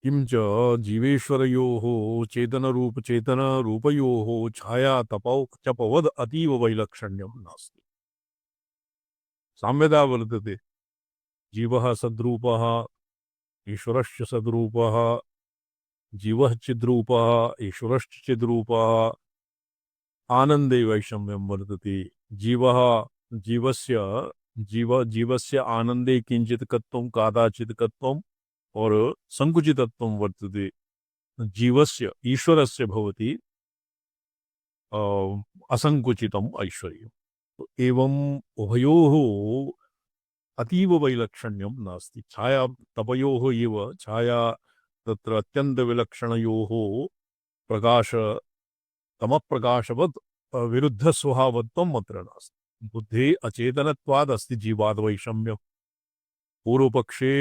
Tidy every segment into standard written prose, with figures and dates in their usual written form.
किंच जीवेश्वरयोः चेतनरूपयोः छाया तपौ तपवद अतीव वैलक्षण्यं नास्ति। साम्यता वर्तते। जीवः सद्रूपः, ईश्वरश्च सद्रूपः, जीवः चिद्रूपः, ईश्वरश्च चिद्रूपः, आनंदे वैषम्यं वर्तते। जीवः जीवस्य जीवस्य आनंदे किंचित्कत्वं कादाचित्कत्वं और संकुचितत्वं वर्तते। जीवस्य ईश्वरस्य भवति असंकुचितम् ऐश्वर्यम्। तो एवं उभयोः अतीव वैलक्षण्यं नास्ति। छाया तपयोः एव छाया तत्र अत्यन्तविलक्षणयोः प्रकाश तमप्रकाशवत् विरुद्धस्वभावत्वम् अत्र नास्ति। बुद्धे अचेतनत्वाद् अस्ति जीवाद् वैषम्यम्। पूर्वपक्षे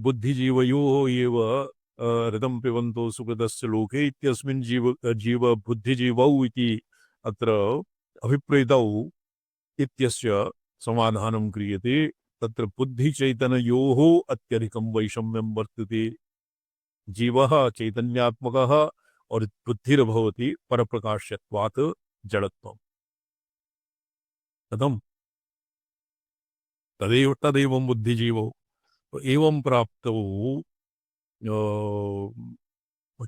बुद्धिजीवयोः एव ऋतं पिबन्तो सुकृतस्य लोके इत्यस्मिन् जीव बुद्धिजीवौ इति अत्र अभिप्रेतौ इत्यस्य समाधानं क्रियते। तत्र बुद्धिचैतन्ययोः अत्यधिकं वैषम्यं वर्तते। जीवः चैतन्यात्मकः और बुद्धिर्भवति परप्रकाश्यत्वात् जडत्वम्। कथम्? तदेवं बुद्धिजीवौ। तो एवं प्राप्तौ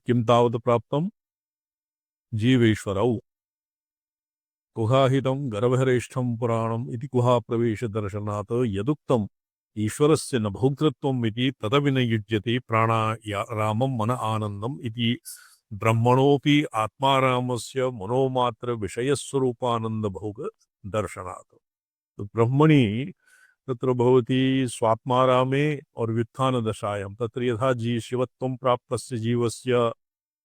किं तावत् प्राप्तं? जीवेश्वरौ। गुहाहितं गर्भहरेष्ठं पुराणम् इति गुहाप्रवेशदर्शनात् यदुक्तम् ईश्वरस्य न भोक्तृत्वम् इति तदविनयुज्यते प्राणायामं मन आनन्दम् इति ब्रह्मणोऽपि आत्मारामस्य मनोमात्र विषयस्वरूपानन्दभोग दर्शनात्। तो ब्रह्मणि तत्र भवति स्वात्मारामे और व्युत्थान दशायां तत्र यथा शिवत्वं प्राप्तस्य जीवस्य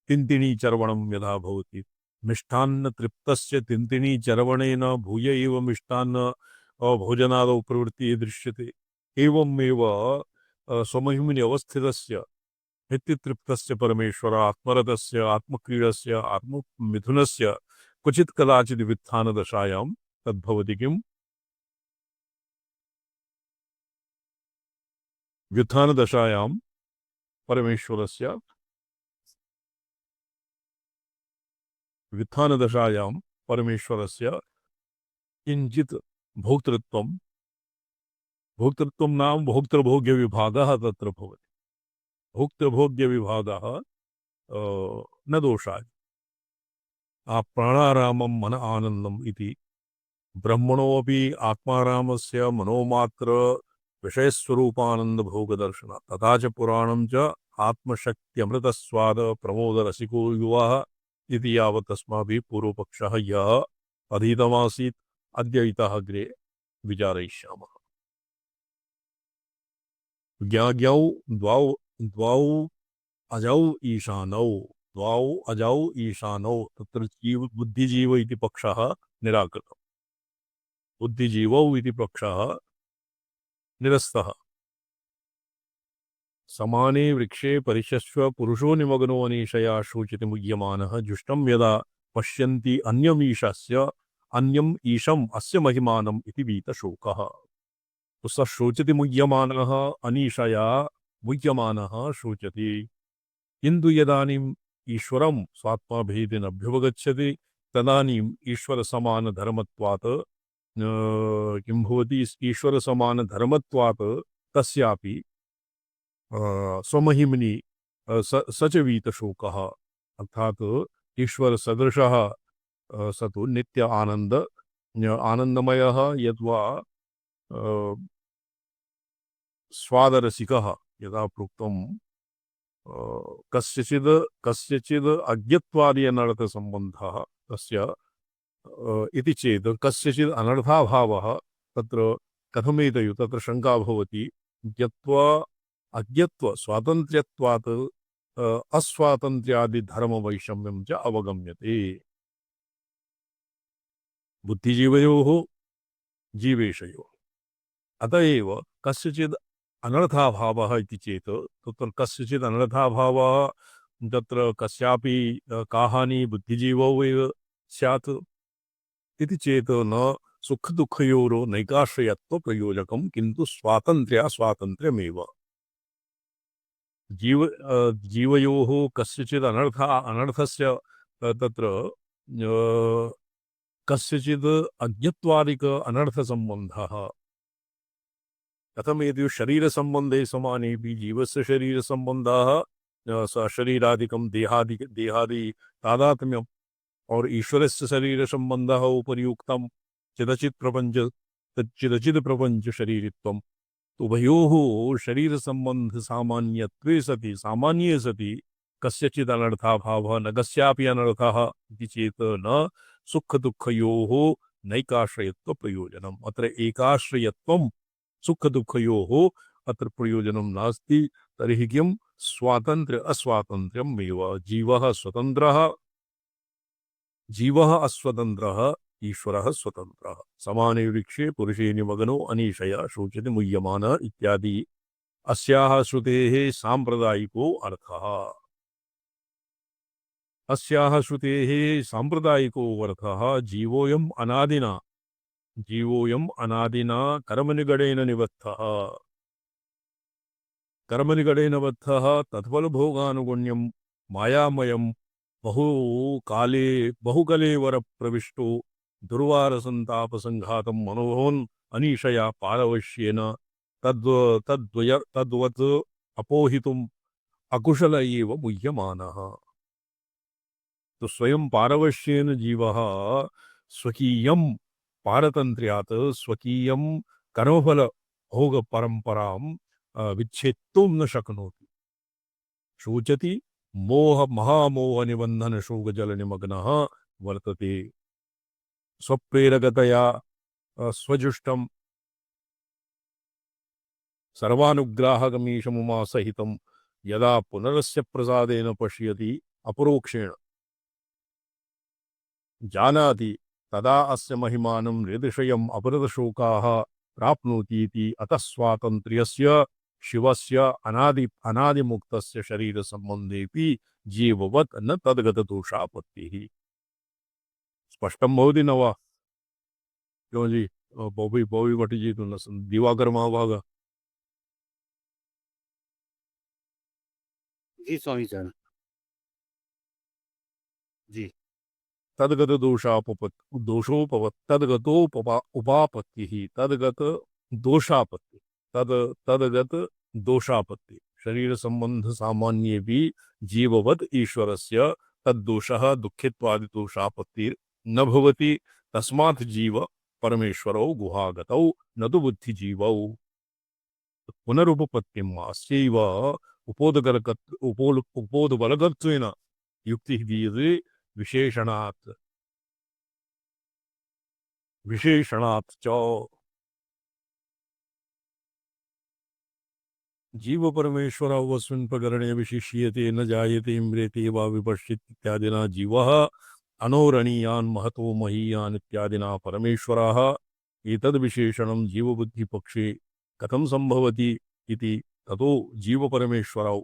तिन्तिणी चर्वणं यथा भवति, मिष्टान्न तृप्तस्य तिन्तिणी चर्वणेन भूय एव मिष्टान्न भोजनादौ प्रवृत्तिः दृश्यते। एवमेव स्वमहिम्नि अवस्थितस्य नित्यतृप्तस्य परमेश्वर आत्मरतस्य आत्मक्रीडस्य आत्ममिथुनस्य क्वचित् कदाचित् व्युत्थान दशायां तद्भवति किम्? व्युत्थान दशायां परमेश्वरस्य व्युत्थान दशायां परमेश्वरस्य किंचित भोक्तृत्वं भोक्तृत्वं नाम भोक्तृभोग्य विभागः तत्र भवति। भोक्तृभोग्य विभागः न दोषाय। प्राणारामं मन आनन्दम् इति ब्रह्मणोऽपि आत्मारामस्य मनोमात्र विषयस्वरूपानंद भोग दर्शन तथा च पुराणं च आत्मशक्त्यमृतस्वाद प्रमोदरसिको युवः इति यावत् अस्माभिः पूर्वपक्षः यः अधीतमासीत् अद्य इतः अग्रे विचारयिष्यामः। ज्ञाज्ञौ द्वौ द्वौ अजौ ईशानौ द्वौ अजौ ईशानौ तत्र जीव बुद्धिजीव इति पक्षः निराकृतः। बुद्धिजीवौ इति पक्षः निरस्तः। समाने वृक्षे परिशस्व पुरुषो निमग्नो अनीशया शोचिति मुह्यमानः जुष्टं यदा पश्यन्ति अन्यमीशस्य अन्यम ईशम अस्य महिमानम् इति वीतशोकः। तो स शोचति मुह्यमानः अनीशया मुह्यमानः शोचति। किन्तु यदानीम् ईश्वरं स्वात्माभेदेन अभ्युपगच्छति तदानीम् ईश्वरसमानधर्मत्वात् किं भवति? ईश्वरसमानधर्मत्वात् तस्यापि स्वमहिम्नि स च वीतशोकः अर्थात ईश्वर सदृशः स तु नित्य आनन्दमयः यद्वा स्वादरसिकः यदा प्रोक्तं कस्यचिद् अज्ञत्वादि अनर्थसम्बन्धः तस्य इति चेत् कस्यचिद् अनर्थाभावः तत्र कथमेतयो तत्र शङ्का भवति। ज्ञत्वा अज्ञत्व स्वातन्त्र्यत्वात् अस्वातन्त्र्यादि धर्म वैषम्यं च अवगम्यते। बुद्धिजीवयोः जीवेशयोः अतः एव कस्यचित् अनर्थाभावः इति चेत् तत्र कस्यचित् अनर्थाभावः तत्र कस्यापि का हानि बुद्धिजीवौ एव स्यात् इति चेत् न सुखदुःखयोः नैकाश्रयत्व प्रयोजकं किन्तु स्वातन्त्र्यास्वातन्त्र्यमेव। जीवयोः कस्यचित् अनर्थस्य तत्र कस्यचित् अज्ञत्वादिक अनर्थसम्बन्धः कथमेति शरीरसम्बन्धे समानेऽपि जीवस्य शरीरसम्बन्धः शरीरादिकं देहादि तादात्म्यम् और ईश्वरस्य शरीरसम्बन्धः उपर्युक्तं चिदचित् प्रपञ्च शरीरित्वम् उभयोः शरीरसम्बन्ध सामान्यत्वे सति सामान्ये सति कस्यचित् अनर्थाभावः न कस्यापि अनर्थः इति चेत् न सुखदुःखयोः नैकाश्रयत्व प्रयोजनम् अत्र एकाश्रयत्वं सुखदुःखयोः अत्र प्रयोजनं नास्ति तर्हि किं स्वातन्त्र्य अस्वातन्त्र्यमेव जीवः अस्वतन्त्रः ईश्वरः स्वतन्त्रः समाने वृक्षे पुरुषे निमग्नो अनीशया शोचते मुह्यमान इत्यादि अस्याः श्रुतेः सांप्रदायिको अर्थः अस्याः श्रुतेः सांप्रदायिको अर्थः जीवोऽयम् अनादिना कर्मनिगडेन बद्धः तत्फलभोगानुगुण्यं मायामयं बहुकलेवर प्रविष्टो दुर्वारसन्तापसङ्घातं मनोहन् अनीशया पारवश्येन तद्वत् अपोहितुम् अकुशल एव मुह्यमानः तो स्वयं पारवश्येन जीवः स्वकीयं पारतन्त्र्यात् स्वकीयं कर्मफल भोग परंपरां विच्छेत्तुं न शक्नोति शोचति महामोह निबंधन शोक जल निमग्नः वर्तते स्वप्रेरकतया स्वजुष्टं सर्वानुग्राहकमीशमुमा सहितं यदा पुनरस्य प्रसादेन पश्यति अपरोक्षेण जानाति तदा अस्य महिमानं हृदयम् अपरदशोकाः प्राप्नोति इति अतः स्वातन्त्र्यस्य शिवस्य अनादिमुक्तस्य शरीर संबंधेपि जीववत् न तद्गत दोषापत्तिः स्पष्टं भवति न वा क्यों जी बॉबी भट्ट जी तो दिवाकर महाभाग जी स्वामी सर जी तद्गत उपापत्तिः तद्गत दोषापत्ति तद्गत दोषापत्ति शरीर संबंध सामान्ये भी जीववत् ईश्वरस्य तद्दोषः दुःखित्वादि दोषापत्ति न भवति तस्मात् जीव परमेश्वरौ गुहागतौ न तु बुद्धिजीवौ पुनरुपपत्तिम् अस्यैव उपोदबलकत्वेन युक्तिः दीयते विशेषणात् च जीव परमेश्वरौ अस्मिन् प्रकरणे विशिष्यते न जायते म्रियते वा विपश्यति इत्यादिना जीवः अनोरणीयान् महतो महीयान् इत्यादिना परमेश्वरः एतद्विशेषणं जीवबुद्धिपक्षे कथं सम्भवति इति ततो जीवपरमेश्वरौ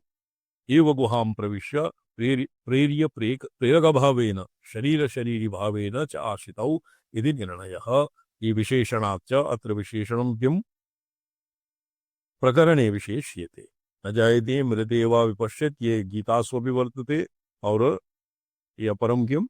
एव गुहां प्रविश्य प्रेरकभावेन शरीरभावेन च आश्रितौ इति निर्णयः ये विशेषणाच्च अत्र विशेषणं किं प्रकरणे विशेष्यते न जायते मृते वा विपश्यत् ये गीतास्वपि वर्तते और ये अपरं किं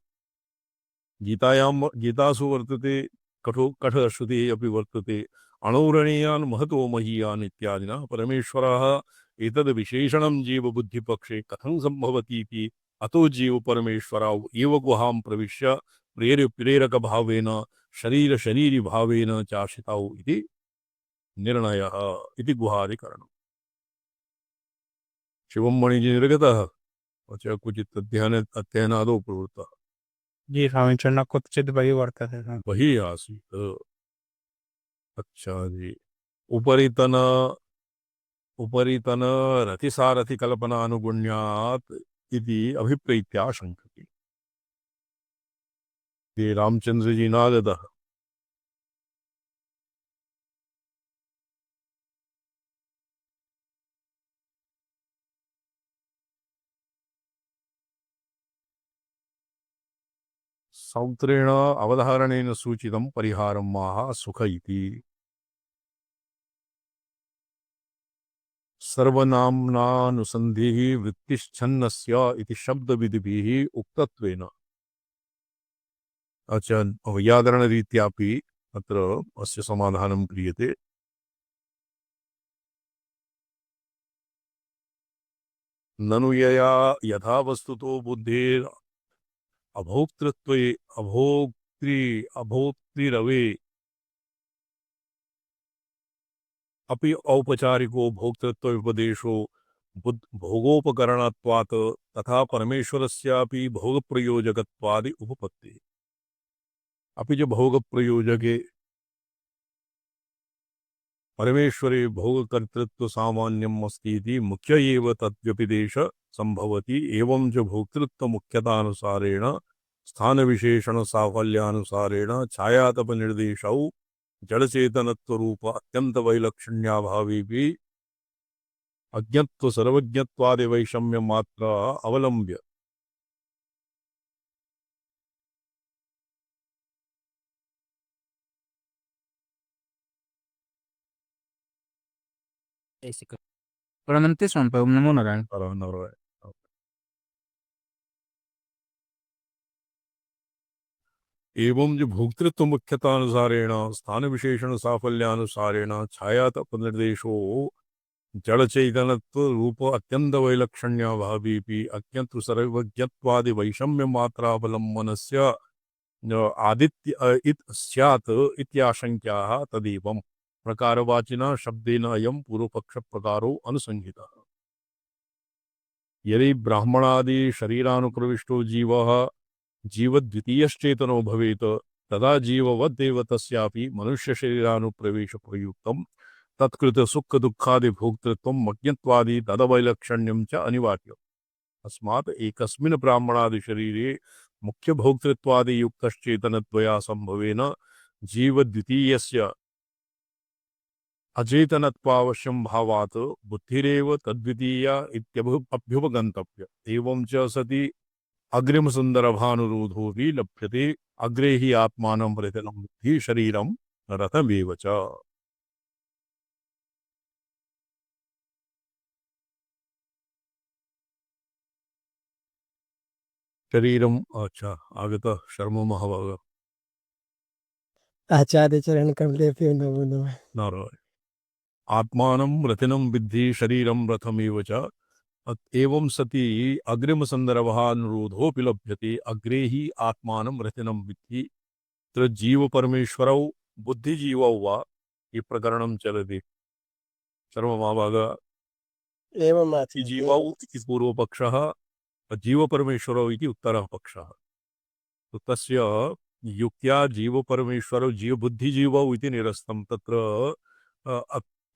गीतासु वर्तते कठश्रुते अपि वर्तते अणौरणीयान् महतो महीयान् इत्यादिना परमेश्वरः एतद् विशेषणं जीवबुद्धिपक्षे कथं सम्भवति इति अतो जीव परमेश्वरौ एव गुहां प्रविश्य प्रेरकभावेन शरीरभावेन चाश्रितौ इति निर्णयः इति गुहादिकरणम् शिवं मणिजी निर्गतः क्वचित् अध्ययनादौ प्रवृत्तः जी स्वामी चरण कुचित वही वर्तते वही आसीत् अच्छा जी उपरितन रतिसारथि कल्पनानुगुण्यात् इति अभिप्रेत्या शंकते ये रामचंद्र जी नागदः सौत्रेण अवधारणेन सूचितं परिहारं माह सुख इति सर्वनाम्नानुसन्धिः वृत्तिश्छन्नस्य इति शब्दविधिभिः उक्तत्वेन। अच्छा, वैयाकरणरीत्यापि अत्र अस्य समाधानं क्रियते। ननु यया यथा वस्तुतो बुद्धेर् अभोक्तृत्वे अभोक्तृरवे अपि औपचारिको भोक्तृत्वोपदेशो भोगोपकरणत्वात् तथा परमेश्वरस्यापि भोगप्रयोजकत्वादि उपपत्तिः। अपि च भोगप्रयोजके परमेश्वरे भोगकर्तृत्व सामान्यम् अस्ति इति मुख्य एव तद्व्यपदेश संभवति। एवं च भोक्तृत्व मुख्यतानुसारेण स्थानविशेषण साफल्यानुसारेण छायातपनिर्देशौ जड़चेतनत्वरूप अत्यंत वैलक्षण्याभावेपि अज्ञत्व सर्वज्ञत्वादि वैषम्य मात्र अवलंब्य Solamente son para una monoral. एवं जो भोक्तृत्व मुख्यतानुसारेण स्थान विशेषण साफल्यानुसारेण छायातपनिर्देशो जड़चैतनत्व रूप अत्यंत वैलक्षण्याभावेपि अज्ञत्व सर्वज्ञत्वादि वैषम्य मात्रावलंबनस्य आदित्य इत स्यात् इत्याशंक्याः तदेवं प्रकारवाचिना शब्देन अयं पूर्वपक्ष प्रकारो अनुसंहितः। यदि ब्राह्मणादि शरीरानुप्रविष्टो जीवः जीवद्वितीयश्चेतनो भवेत् तदा जीववद्देव तस्यापि मनुष्य शरीरानुप्रवेश प्रयुक्तं तत्कृत सुख दुःखादि भोक्तृत्वं अज्ञत्वादि तदवैलक्षण्यं च अनिवार्यम्। अस्मात् एकस्मिन् ब्राह्मणादि शरीरे मुख्य भोक्तृत्वादि युक्तश्चेतनद्वया संभवेन जीवद्वितीयस्य अचेतनत्वावश्यं भावात् बुद्धिरेव तद्वितीया इत्यभ्युपगन्तव्य। एवं च सति अग्रिमसुन्दरभानुरोधोऽपि लभ्यते। अग्रे हि आत्मानं प्रतिलं बुद्धि शरीरं रथमेव च। शरीरम अच्छा आगत शर्म महाभाग आचार्य चरण कमले पे नमो नमः। नारायण। आत्मानं रथिनं विद्धि शरीरं रथमेव च। एवं सति अग्रिम संदर्भानुरोधोऽपि लभ्यते। अग्रे हि आत्मानं रथिनं विद्धि। तत्र जीव परमेश्वरौ बुद्धिजीवौ वा ये प्रकरणं चलति। शर्म महाभाग एवम् आचार्य। जीवौ इति पूर्वपक्षः, जीव परमेश्वरौ इति उत्तरः पक्षः। तो तस्य युक्त्या जीव परमेश्वरौ जीव बुद्धिजीवौ इति निरस्तं। तत्र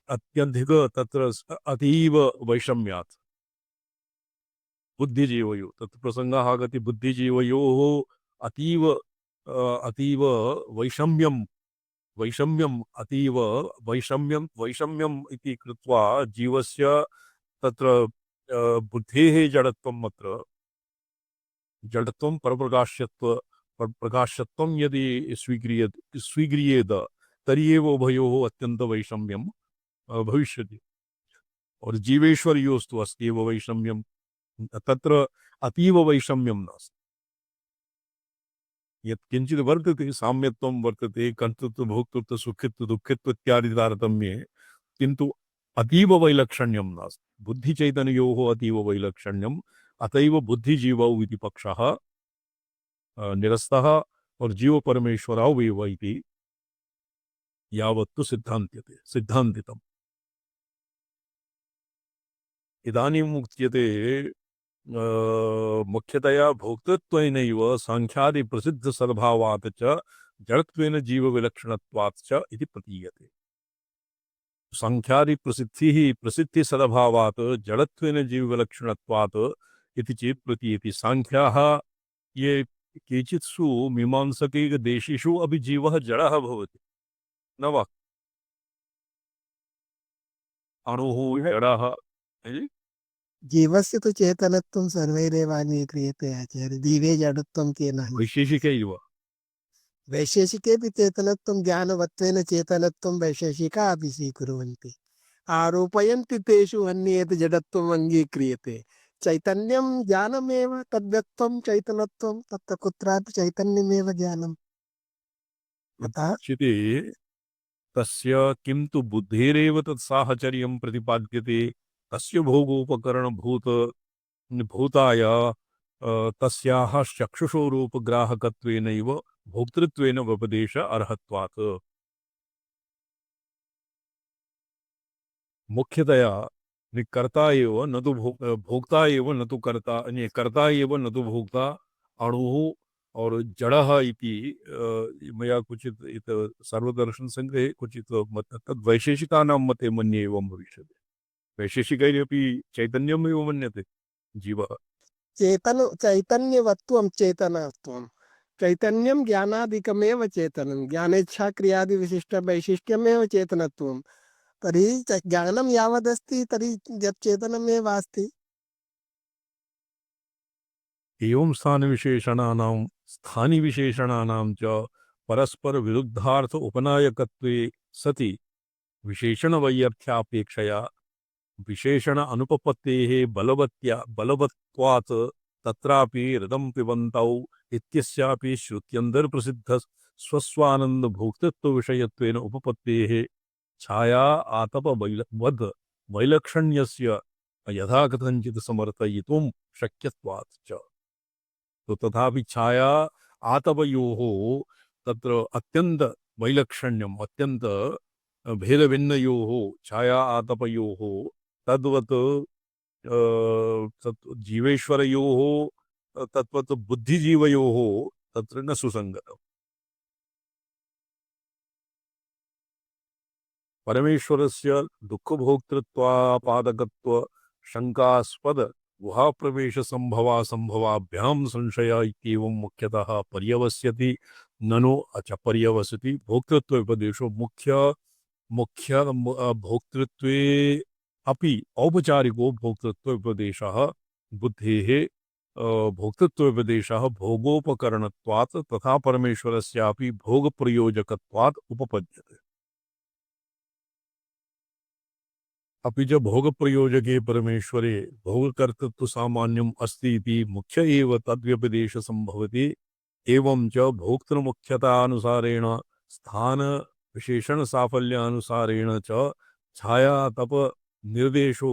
अत्यधिक तत्र अतीव वैषम्यात् बुद्धिजीवयोः तत्र प्रसंगः आगति। बुद्धिजीवयोः अतीव अतीव वैषम्यं वैषम्यम् अतीव वैषम्यम् इति कृत्वा जीवस्य तत्र बुद्धेः जडत्वम् अत्र जडत्वं प्रकाश्यत्वं यदि स्वीक्रियेत तर्हि एव उभयोः अत्यन्त वैषम्यं भविष्यति। और जीवेश्वरयोस्तु अस्ति एव वैषम्यं। तत्र अतीव वैषम्यं नास्ति। यत् किञ्चित् वर्तते साम्यत्वं वर्तते कर्तृत्व भोक्तृत्व सुखित्व दुःखित्व इत्यादि तारतम्ये, किन्तु अतीव वैलक्षण्यं नास्ति। बुद्धिचैतन्योः अतीव वैलक्षण्यम्। अतैव बुद्धिजीवौ इति पक्षः निरस्तः और जीव परमेश्वरौ एव इति यावत्तु सिद्धान्तितम्। इदानीम् उच्यते मुख्यतया भोक्तृत्वेनैव सांख्यादि प्रसिद्ध सद्भावात् च जडत्वेन जीव विलक्षणत्वात् च इति प्रतीयते। सांख्यादि प्रसिद्धि सद्भावात् जडत्वेन जीव विलक्षणत्वात् इति चेत् प्रतीयते। सांख्याः ये केचित्सु मीमांसकैकदेशेषु अपि जीवः जडः भवति न वा? अणुः जडः। जीवस्य तु चेतनत्वं सर्वैरेवानि क्रियते आचार्य। जीवे जडत्वं केन वैशेषिकैव वैशेषिकेऽपि चेतनत्वं ज्ञानवत्वेन चेतनत्वं वैशेषिका अपि स्वीकुर्वन्ति। आरोपयन्ति तेषु अन्येत जडत्वम् अङ्गीक्रियते चैतन्यं ज्ञानमेव तद्व्यक्तं चैतनत्वं तत्र कुत्रापि चैतन्यमेव ज्ञानम् अतः उच्यते तस्य किं तु बुद्धेरेव तत् साहचर्यं प्रतिपाद्यते तस्य भोगोपकरणभूत भूताय तस्याः चक्षुषोरूपग्राहकत्वेनैव भोक्तृत्वेन व्यपदेश अर्हत्वात्। मुख्यतया कर्ता एव न तो भोक्ता एव न तो कर्ता, कर्ता एव न तो भोक्ता अणुः और जड़ः इति मया क्वचित् इत सर्वदर्शन संग्रहे क्वचित् तद् वैशेषिकानां मते मन्ये एवं भविष्यति। वैशेषिकैरपि चैतन्यमेव मन्यते जीवः। चैतन्यवत्वं चेतनत्वं चैतन्यं ज्ञानादिकमेव चेतनं ज्ञानेच्छा क्रियादि विशिष्ट वैशिष्ट्यमेव चेतनत्वं तर्हि ज्ञानं यावदस्ति तर्हि यत् चेतनमेव अस्ति। एवं स्थानिविशेषणानां च परस्पर विरुद्धार्थ उपनायकत्वे सति विशेषणवैयर्थ्यापेक्षया विशेषण अनुपपत्तेः बलवत्वात् तत्रापि हृदं पिबन्तौ इत्यस्यापि श्रुत्यन्तर्प्रसिद्ध स्वस्वानंद भोक्तृत्व विषयत्वेन उपपत्तेः छाया आतप वद वैलक्षण्यस्य यथा कथंचित् समर्थयितुं शक्यत्वात् च। तो तथापि छाया आतपयोः तत्र अत्यंत वैलक्षण्यम् अत्यंत भेदभिन्नयोः छाया आतपयोः तद्वत् जीवेश्वरयोः तद्वत् बुद्धिजीवयोः तत्र न सुसंगतम्। परमेश्वरस्य दुःखभोक्तृत्वापादकत्व शंकास्पद गुहाप्रवेश संभवाभ्यां संशय इत्येवं मुख्यतः पर्यवस्यति ननु अच पर्यवसति भोक्तृत्व उपदेशो मुख्य भोक्तृत्वे अपि औपचारिको भोक्तृत्व उपदेशः बुद्धेः भोक्तृत्व उपदेशः भोगोपकरणत्वात् तथा परमेश्वरस्यापि भोगप्रयोजकत्वात् उपपद्यते। अपि च भोगप्रयोजके परमेश्वरे भोगकर्तृत्व सामान्यम् अस्ति इति मुख्य एव तद्व्यपदेश संभवति। एवं च भोक्तृमुख्यतानुसारेण स्थान विशेषण साफल्यानुसारेण च छाया तप निर्देशो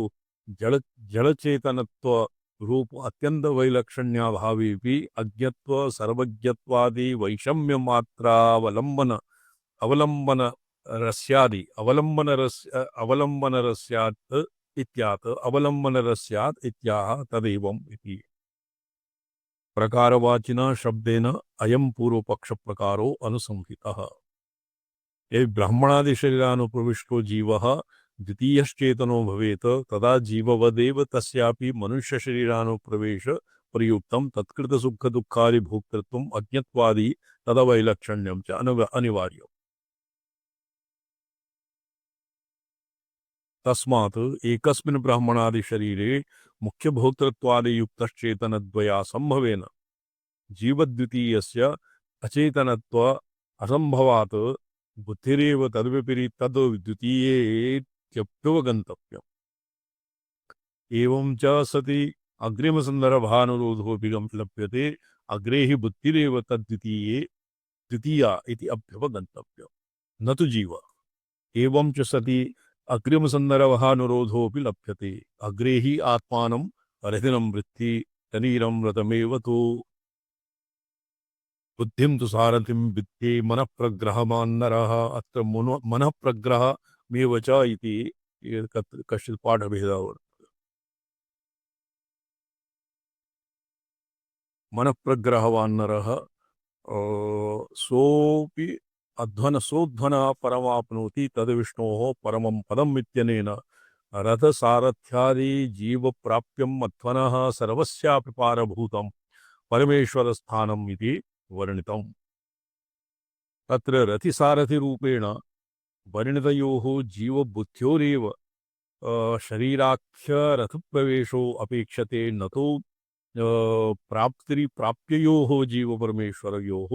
जड़चेतनत्व रूप अत्यंत वैलक्षण्याभावेपि अज्ञत्व सर्वज्ञत्वादि वैषम्य मात्रावलंबन अवलंबन रस्यादि अवलंबन रस्यात् इत्यात् अवलंबन रस्यात् इत्याह तदेवम् इति प्रकारवाचिना शब्देन अयं पूर्वपक्ष प्रकारो अनुसंहितः। ये ब्राह्मणादि शरीरानुप्रविष्टो जीवः द्वितीयश्चेतनो भवेत् तदा जीववदेव तस्यापि मनुष्य शरीरानुप्रवेश प्रयुक्तं तत्कृत सुख दुःखादि भोक्तृत्वम् अज्ञत्वादि तदवैलक्षण्यं च अनिवार्यम्। तस्मात् एकस्मिन् ब्राह्मणादि शरीरे मुख्य भोक्तृत्वादि युक्तश्चेतनद्वया संभवेन जीवद्वितीयस्य अचेतनत्व असंभवात् बुद्धिरेव तद्विपरीत तद् द्वितीयेत्यप्यवगन्तव्यम्। एवं च सति अग्रिमसन्दर्भानुरोधोऽपि लभ्यते अग्रे हि बुद्धिरेव द्वितीया इति अभ्युपगन्तव्यम् न तु जीव। एवं च सति अग्रिमसन्दर्भानुरोधोऽपि लभ्यते अग्रे हि आत्मानं रथिनं वृत्ति शरीरं रथमेव तु बुद्धिं तु सारथिं विद्धि मनः प्रग्रहमान्नरः अत्र मनः प्रग्रहमेव च इति कश्चित् पाठभेदः वर्तते। मनः प्रग्रहवान्नरः सोऽपि सोऽध्वनः परमाप्नोति तद्विष्णोः परमं पदम् इत्यनेन रथसारथ्यादि जीवप्राप्यम् अध्वनः सर्वस्यापि पारभूतं परमेश्वरस्थानम् इति वर्णितम्। तत्र रथिसारथिरूपेण वर्णितयोः जीवबुद्ध्योरेव शरीराख्यरथप्रवेशो अपेक्षते न तो प्राप्योः जीवपरमेश्वरयोः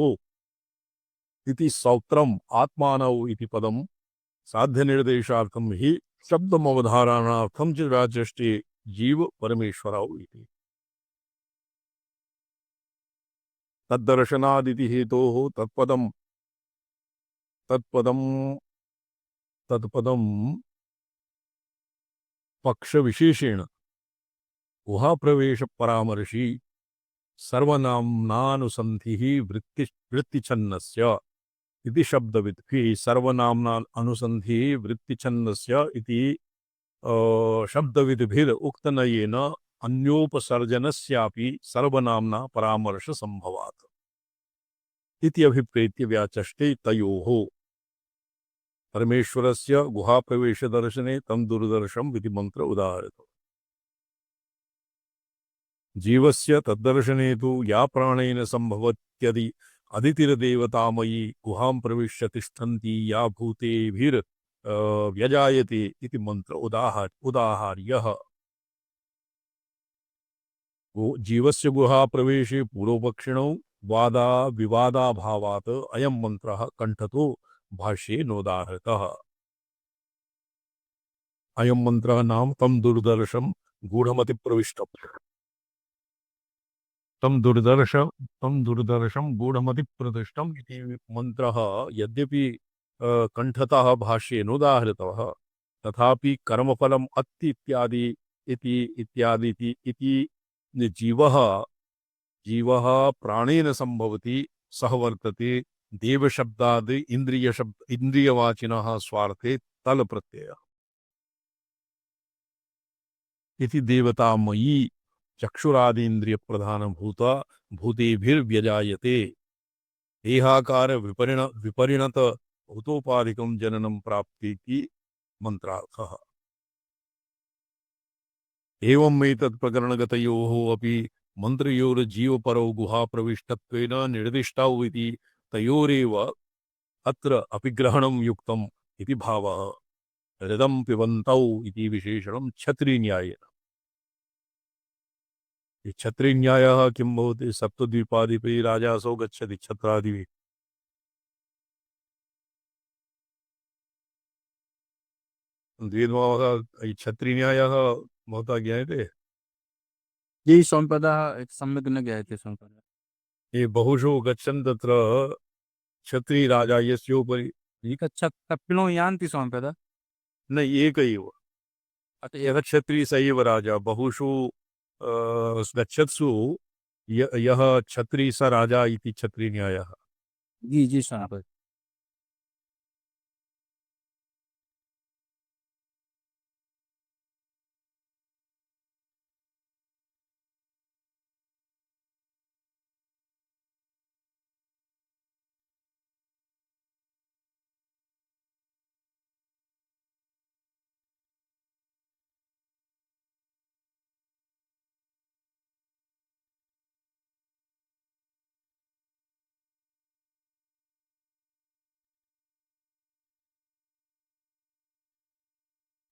इति सौत्रम् आत्मानौ इति पदं साध्यनिर्देशार्थं हि शब्दमवधारणार्थं च राजष्टे जीव परमेश्वरौ इति तद्दर्शनादिति हेतोः तत्पदं तत्पदं तत्पदं पक्षविशेषेण गुहाप्रवेश परामर्शी सर्वनाम्नानुसन्धिः वृत्तिछन्नस्य इति शब्दविद्भिः सर्वनाम्ना अनुसन्धिः वृत्तिछन्नस्य इति शब्दविद्भिर् उक्तनयेन अन्योपसर्जनस्यापि सर्वनाम्ना परामर्श संभवात् इति अभिप्रेत्य व्याचष्टे तयोः परमेश्वरस्य गुहाप्रवेश दर्शने तं दुर्दर्शम् इति मंत्र उदाहृतः जीवस्य तद्दर्शने तु या प्राणेन संभवत्यदि अदितिर्देवतामयी गुहां प्रविश्य तिष्ठन्ति या भूतेभिर् व्यजायते इति मंत्र उदाहार्यः जीवस्य गुहा प्रवेशे पूर्वपक्षिणौ वादा विवादाभावात् अयं मंत्रः कंठतो भाष्ये नोदाहृतः अयं मंत्रः नाम तं दुर्दर्शं गूढ़मति प्रविष्टम् तं दुर्दर्शं गूढ़मति प्रतिष्ठम् इति मंत्रः यद्यपि कंठतः भाष्ये नोदाहृतः तथापि कर्मफलम् अत्ति इत्यादि जीवः प्राणेन संभवति सह वर्तते देवशब्दाद् इंद्रियवाचिनः स्वार्थे तल प्रत्यय इति देवतामयी चक्षुरादीन्द्रिय प्रधान भूतेभिर्व्यजायते देहाकार विपरिणत भूतोपाधिकं जननं प्राप्ति मंत्रार्थः एवं एतत् प्रकरणगतयोः अपि मन्त्रयोर्जीवपरौ गुहा प्रविष्टत्वेन निर्दिष्टौ इति तयोरेव अत्र अपिग्रहणं युक्तम् इति भावः हृदं पिबन्तौ इति विशेषणं छत्रीन्यायेन छत्रीन्यायः किं भवति सप्तद्वीपाधिपति राजासो गच्छति छत्रादिभिः द्विद्वावः छत्रीन्यायः भवता ज्ञायते ये संपदा सम्यक् न ज्ञायते संपदा ये बहुषु गच्छन् तत्र छत्री राजा यस्योपरि अच्छा कपिलो यान्ति संपदा न एक एव यः क्षत्री स एव राजा बहुषु गच्छत्सु यः छत्री स राजा इति छत्रीन्यायः जी जी संपदा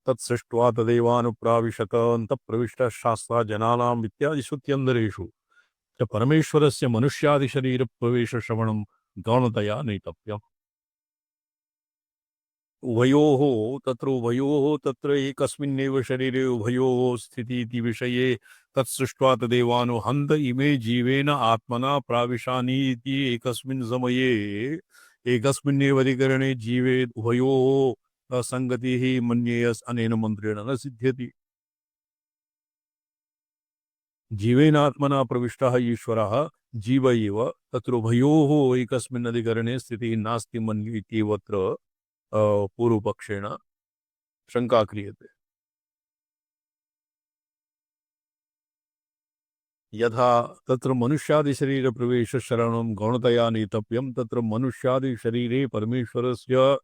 तत्सृष्ट्वा तदेवानुप्राविशत अन्तःप्रविष्टः शास्त्रा जनानाम् इत्यादि श्रुत्यन्तरेषु च परमेश्वरस्य मनुष्यादिशरीरप्रवेशश्रवणं गौणतया नेतव्यम् उभयोः तत्र एकस्मिन्नेव शरीरे उभयोः स्थितिः इति विषये तत्सृष्ट्वा तदेवानुहन्त इमे जीवेन आत्मना प्राविशानि इति एकस्मिन् समये एकस्मिन्नेव अधिकरणे जीवे उभयोः संगतिः मन्येय अनेन मन्त्रेण न सिद्ध्यति जीवेन आत्मना प्रविष्टः ईश्वरः जीव एव तत्र उभयोः एकस्मिन् अधिकरणे स्थितिः नास्ति मन्ये इत्येवत्र पूर्वपक्षेण शंका क्रियते यथा तत्र मनुष्यादिशरीरप्रवेशशरणं गौणतया नेतव्यं तत्र मनुष्यादिशरीरे परमेश्वरस्य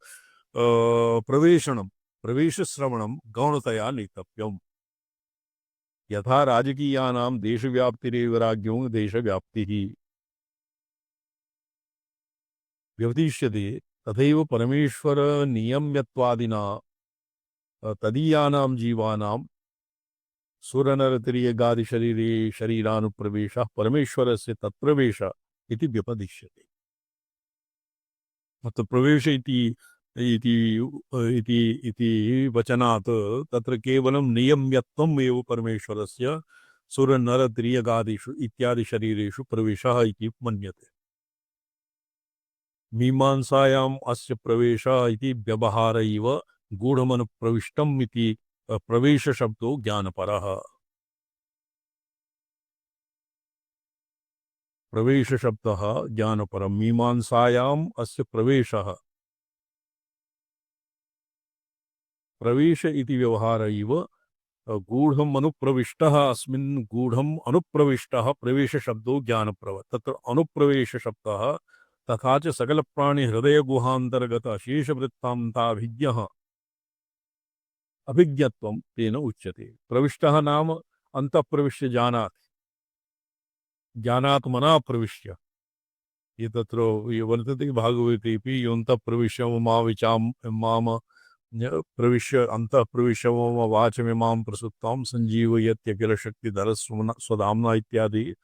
प्रवेशश्रवणं गौणतया नेतव्यम् यथा राजकीयानां देशव्याप्तिरेव राज्ञो देशव्याप्तिः व्यवतिष्यते तथैव परमेश्वर नियम्यत्वादिना तदीयानां जीवानां सुरनरतिर्यगादिशरीरे शरीरानुप्रवेशः परमेश्वरस्य तत्प्रवेश इति व्यपदिश्यते अत्र प्रवेश इति इति वचनात् तत्र केवलं नियम्यत्वम् एव परमेश्वरस्य सुरनरत्रियगादिषु इत्यादि शरीरेषु प्रवेशः इति मन्यते। मीमांसायाम् अस्य प्रवेशः इति व्यवहार इव गूढमनुप्रविष्टम् इति प्रवेशशब्दो ज्ञानपरः। प्रवेशशब्दः ज्ञानपरम्। मीमांसायाम् अस्य प्रवेशः, प्रवेश इति व्यवहार इव गूढ़म अनुप्रविष्टः, अस्मिन् गूढ़म अनुप्रविष्टः प्रवेशशब्दो ज्ञानप्रव। तत्र अनुप्रवेश शब्दः तथा च सकल प्राणि हृदय गुहांतर्गत शेषवृत्तान्ताभिज्ञः अभिज्ञत्वं तेन उच्यते। प्रविष्टः नाम अन्तः प्रविश्य जानाति, ज्ञानात् मना प्रविश्य। ये तत्र ये वर्तते भागवतेऽपि योऽन्तः प्रविश्य माम प्रविश्य अन्तः प्रविश्य मम वाचमिमां प्रसुप्तां सञ्जीवयत्यखिलशक्तिधरः स्वधाम्ना इत्यादि।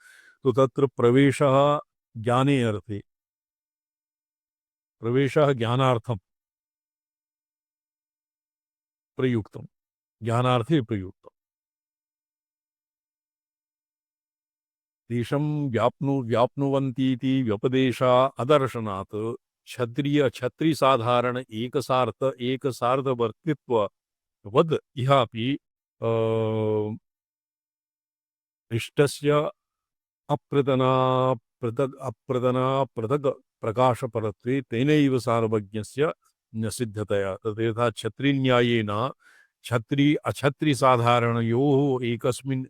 तो तत्र प्रवेशः ज्ञाने अर्थे, प्रवेशः ज्ञानार्थं प्रयुक्तं, ज्ञानार्थे प्रयुक्तम्। देशं व्याप्नुवन्तीति व्यपदेशा अदर्शनात् क्षत्रिय साधारण एकसार्धवर्तित्व वद इहापि इष्टस्य अप्रतना पृथग प्रकाशपरत्वे तेनैव सार्वज्ञस्य न सिद्धतया। तथा क्षत्रिन्यायेन क्षत्रि अक्षत्रि साधारणयोः एकस्मिन्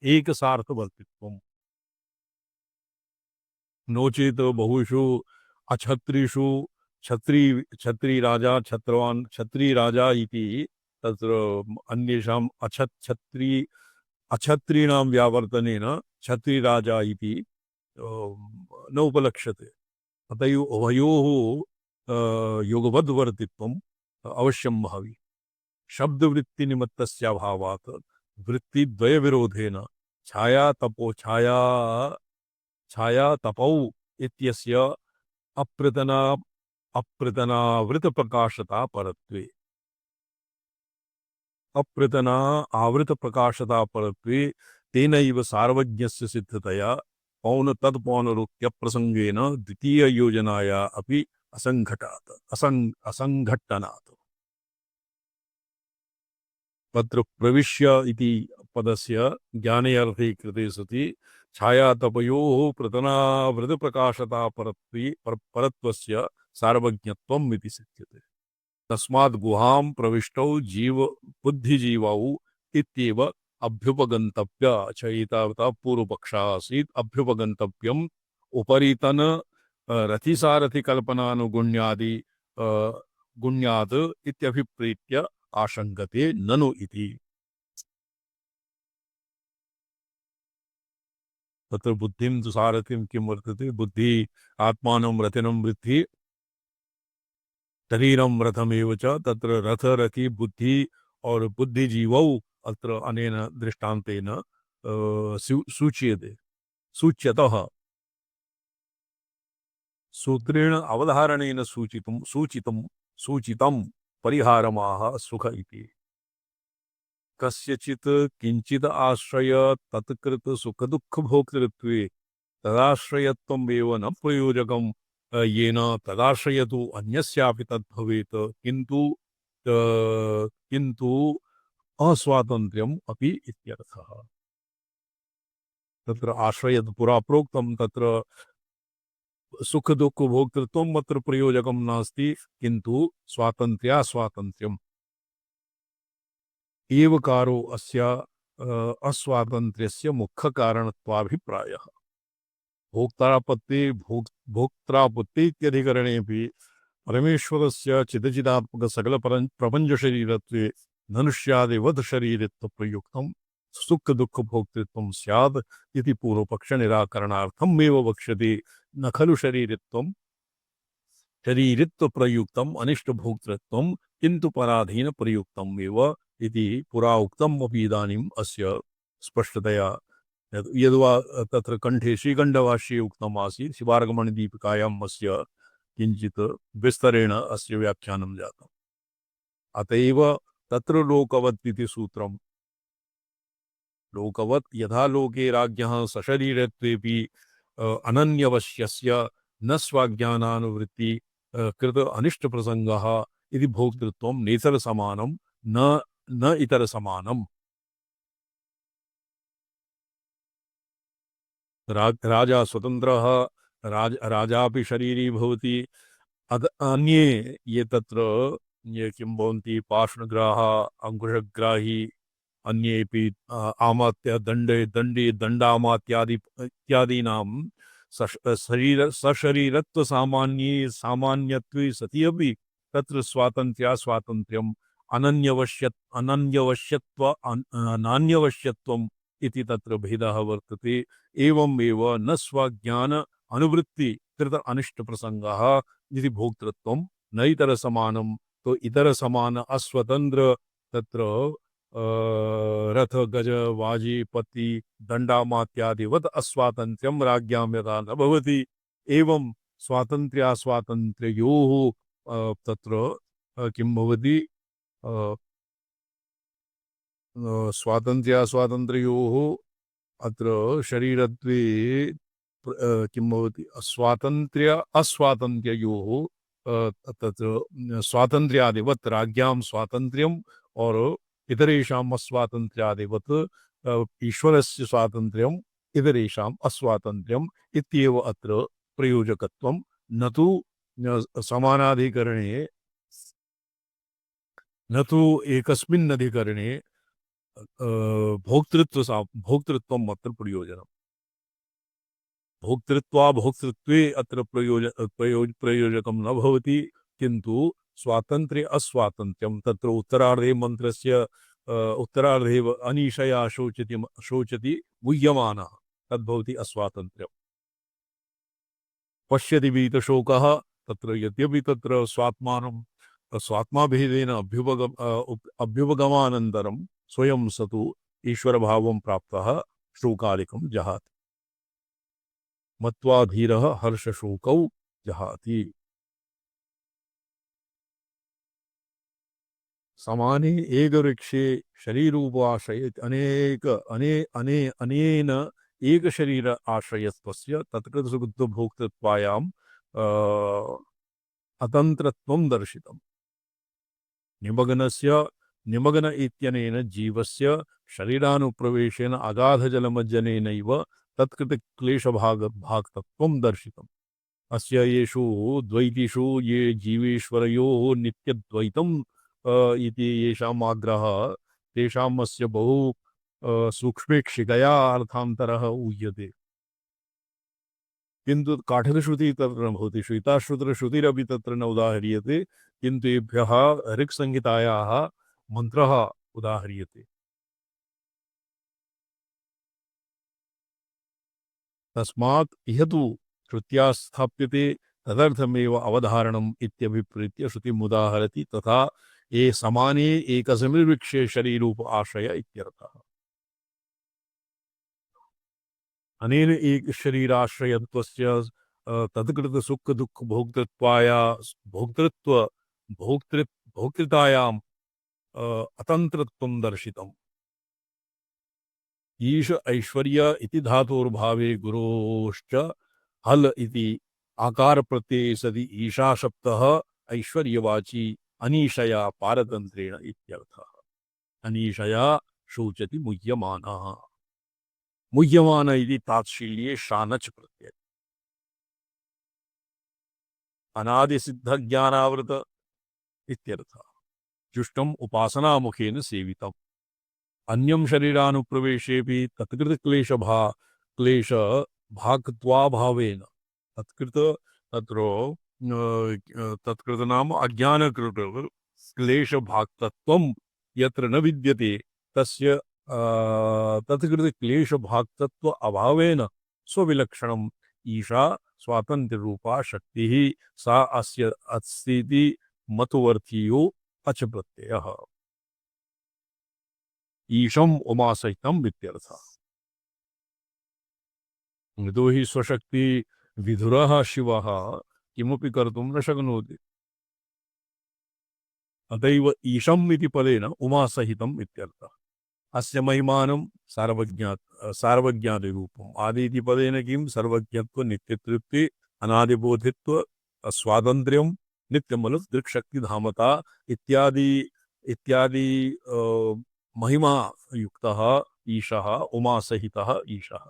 एकसार्थवर्तित्वम्। नो चेत् बहुषु अक्षत्रिषु क्षत्रि राजा क्षत्रवान् क्षत्रि राजा इति तत्र अन्येषाम् अक्षत्रीणां व्यावर्तनेन क्षत्रि राजा इति न उपलक्ष्यते। अतः उभयोः युगवद्वर्तित्वम् अवश्यं भवति। शब्दवृत्तिनिमित्तस्याभावात् वृत्तिद्वयविरोधेन छाया तपौ इत्यस्य अप्रतनावृतप्रकाशता परत्वे, अप्रतना आवृतप्रकाशता परत्वे तेनैव सार्वज्ञस्य सिद्धतया पौन तत्पौनरुक्त्य प्रसंगेन द्वितीय योजनाया अपि असंघट्टनात्। तत्र प्रविश्य इति पदस्य ज्ञाने अर्थे कृते सति छायातपयोः प्रतनावृतप्रकाशता परत्वस्य सार्वज्ञत्वम् इति सिद्ध्यते। तस्माद् गुहां प्रविष्टौ बुद्धिजीवौ इत्येव अभ्युपगन्तव्य च एतावता पूर्वपक्षः आसीत्। अभ्युपगन्तव्यम् उपरितन रतिसारथि कल्पनानुगुण्यादि गुण्यात् इत्यभिप्रीत्य आशंकते ननु इति। तत्र बुद्धिं तु सारथिं किं वर्तते? बुद्धि आत्मानं रथिनं वृद्धि शरीरं रथमेव च। तत्र रथ रथि बुद्धि और बुद्धिजीवौ अत्र अनेन दृष्टान्तेन सूच्यतः सूत्रेण अवधारणेन सूचितं परिहारमाह सुख इति। कस्यचित् किंचित् आश्रय तत्कृत सुख दुःख भोक्तृत्वे तदाश्रयत्वम् एव न प्रयोजकम् येन तदाश्रयतु अन्यस्यापि तद्भवेत् किन्तु अस्वातन्त्र्यम् अपि इत्यर्थः। तत्र आश्रयत् पुरा प्रोक्तं, तत्र सुख दुःख भोक्तृत्वम् अत्र प्रयोजकं नास्ति, किन्तु स्वातन्त्र्यास्वातन्त्र्यम् एवकारो अस्य अस्वातन्त्र्यस्य मुख्यकारणत्वाभिप्रायः। भोक्त्रापत्ति इत्यधिकरणेऽपि परमेश्वरस्य चिदचिदात्मक सकल प्रपञ्चशरीरत्वे धनुष्यादिवत् शरीरत्वप्रयुक्तं सुख दुःख भोक्तृत्वं स्यात् इति पूर्वपक्ष निराकरणार्थम् एव वक्ष्यते। न खलु शरीरित्व प्रयुक्तम् अनिष्ट भोक्तृत्वं किन्तु पराधीन प्रयुक्तम् एव इति पुरा उक्तम् अपि इदानीम् अस्य स्पष्टतया यद्वा तत्र कण्ठे श्रीगण्डभाष्ये उक्तम् आसीत्। शिवार्गमणिदीपिकायाम् अस्य किञ्चित् विस्तरेण अस्य व्याख्यानं जातम्। अत एव तत्र लोकवत् इति सूत्रम्। लोकवत् यथा लोके राज्ञः सशरीरत्वेऽपि अनन्यवश्यस्य न स्वाज्ञानानुवृत्ति कृत अनिष्टप्रसङ्गः इति भोक्तृत्वं नेतरसमानं न इतरसमानम्। राजा स्वतन्त्रः राजापि शरीरी भवति। अन्ये ये तत्र ये किं भवन्ति पार्श्वग्राह अंकुशग्राही अन्येपि आमात्य दण्डे दण्डामात्यादि इत्यादीनां शरीर सशरीरत्व सामान्यत्वे सति अपि तत्र स्वातन्त्र्यम् अनन्यवश्यत्व नान्यवश्यत्वम् इति तत्र भेदः वर्तते। एवमेव न स्वज्ञान अनुवृत्ति कृत अनिष्ट प्रसंगः इति भोक्तृत्वं न इतर समानम। तो इतर समान अस्वतंत्र तत्र रथ गज वाजी पति दंडामात्यादिवत अस्वातंत्र्यं राज्ञां यथा न भवति एवं स्वातन्त्र्यास्वातन्त्र्ययोः तत्र किं भवति स्वातन्त्र्यास्वातन्त्र्ययोः अत्र शरीरत्वे किं भवति स्वातन्त्र्य अस्वातन्त्र्ययोः तत्र स्वातन्त्र्यादिवत् राज्ञां स्वातन्त्र्यम् और इतरेषाम् अस्वातन्त्र्यादिवत् ईश्वरस्य स्वातन्त्र्यम् इतरेषाम् अस्वातन्त्र्यम् इत्येव अत्र प्रयोजकत्वं। न तु समानाधिकरणे न तु एकस्मिन् अधिकरणे भोक्तृत्वम् अत्र प्रयोजनम्। भोक्तृत्वे अत्र प्रयोजकं न भवति, किन्तु स्वातन्त्र्य अस्वातन्त्र्यं तत्र उत्तरार्धे मन्त्रस्य उत्तरार्धे अनीशया शोचति मुह्यमानः तद्भवति अस्वातन्त्र्यम्। पश्यति वीतशोकः तत्र यद्यपि तत्र स्वात्माभेदेन अभ्युपगमानन्तरं स्वयं सतु ईश्वरभावं प्राप्तः शोकादिकं जहाति। मत्वा धीरः हर्षशोकौ जहाति। समाने एकवृक्षे शरीरोपाश्रय अनेन एक शरीर आश्रयत्वस्य तत्कृतसुखदुःखभोक्तृत्वायाम् अतन्त्रत्वं दर्शितम्। निमग्न इत्यनेन जीवस्य शरीरानुप्रवेशेन अगाधजलमज्जनेनैव तत्कृतक्लेशभागतत्वं दर्शितम्। अस्य येषु द्वैतिषु ये जीवेश्वरयोः नित्यद्वैतम् इति येषाम् आग्रहः तेषाम् अस्य बहु सूक्ष्मेक्षिकया अर्थान्तरः ऊह्यते। किन्तु काठकश्रुतिः तत्र न भवति। श्वेताश्रुतश्रुतिरपि तत्र न उदाह्रियते, किन्तु एभ्यः ऋक्संहितायाः मन्त्रः उदाह्रियते। तस्मात् इह तु श्रुत्या स्थाप्यते तदर्थमेव अवधारणम् इत्यभिप्रेत्य श्रुतिम् उदाहरति। तथा ये समाने एकस्मिन् वृक्षे शरीरूप आश्रय इत्यर्थः। अनेन एक शरीराश्रयत्वस्य तत्कृत सुख दुःख भोक्तृतायाम् अतन्त्रत्वं दर्शितम्। ईश ऐश्वर्य इति धातोर्भावे गुरोश्च हल इति आकार प्रत्यये सति ईशा शब्दः ऐश्वर्यवाची अनीशया पारतन्त्रेण इत्यर्थः। अनीशया शोचति मुह्यमानः। मुह्यमान इति तात्शिल्ये शानच प्रत्यय। अनादिसिद्ध ज्ञानावृत इत्यर्थः। जुष्टम् उपासनामुखेन सेवितम्। अन्यं शरीरानुप्रवेशेऽपि तत्कृत क्लेश भागत्वाभावेन तत्कृत नाम अज्ञानकृत क्लेश भागतत्वं यत्र न विद्यते तस्य तत्कृत क्लेश भागतत्व अभावेन स्वविलक्षणम् ईशा स्वातंत्र्य रूपा शक्तिः सा अस्य अस्तीति मतवर्तीयो अच प्रत्ययः। ईशम् उमासहितं वित्यर्थः। यतो हि स्वशक्ति विधुरः शिवः किमपि कर्तुं न शक्नोति। अतैव ईशम् इति पदेन उमासहितम् इत्यर्थः। अस्य महिमानं सार्वज्ञादिरूपम्। आदि इति पदेन किं सर्वज्ञत्व, नित्यतृप्ति, अनादिबोधित्व, स्वातन्त्र्यं, नित्यमल दृक्शक्तिधामता इत्यादि इत्यादि महिमा युक्तः ईशः, उमासहितः ईशः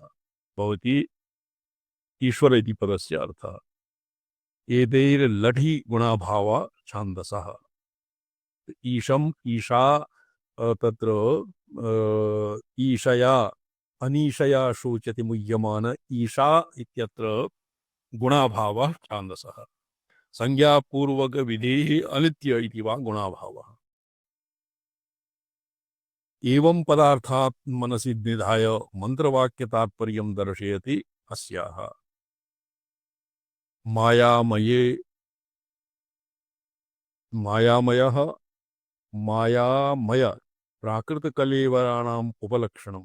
भवति ईश्वर इति पदस्य अर्थः। एतैर्लठि गुणाभावा छान्दसः। ईशम् ईशा तत्र ईशया अनीशया शोचति मुह्यमान ईशा इत्यत्र गुणाभावः छान्दसः। संज्ञापूर्वक विधेः अनित्य इति वा गुणाभावः। एवं पदार्थात् मनसि निधाय मंत्रवाक्य तात्पर्यं दर्शयति अस्याः। मायामयः मायामय प्राकृतकलेवराणाम् उपलक्षणम्।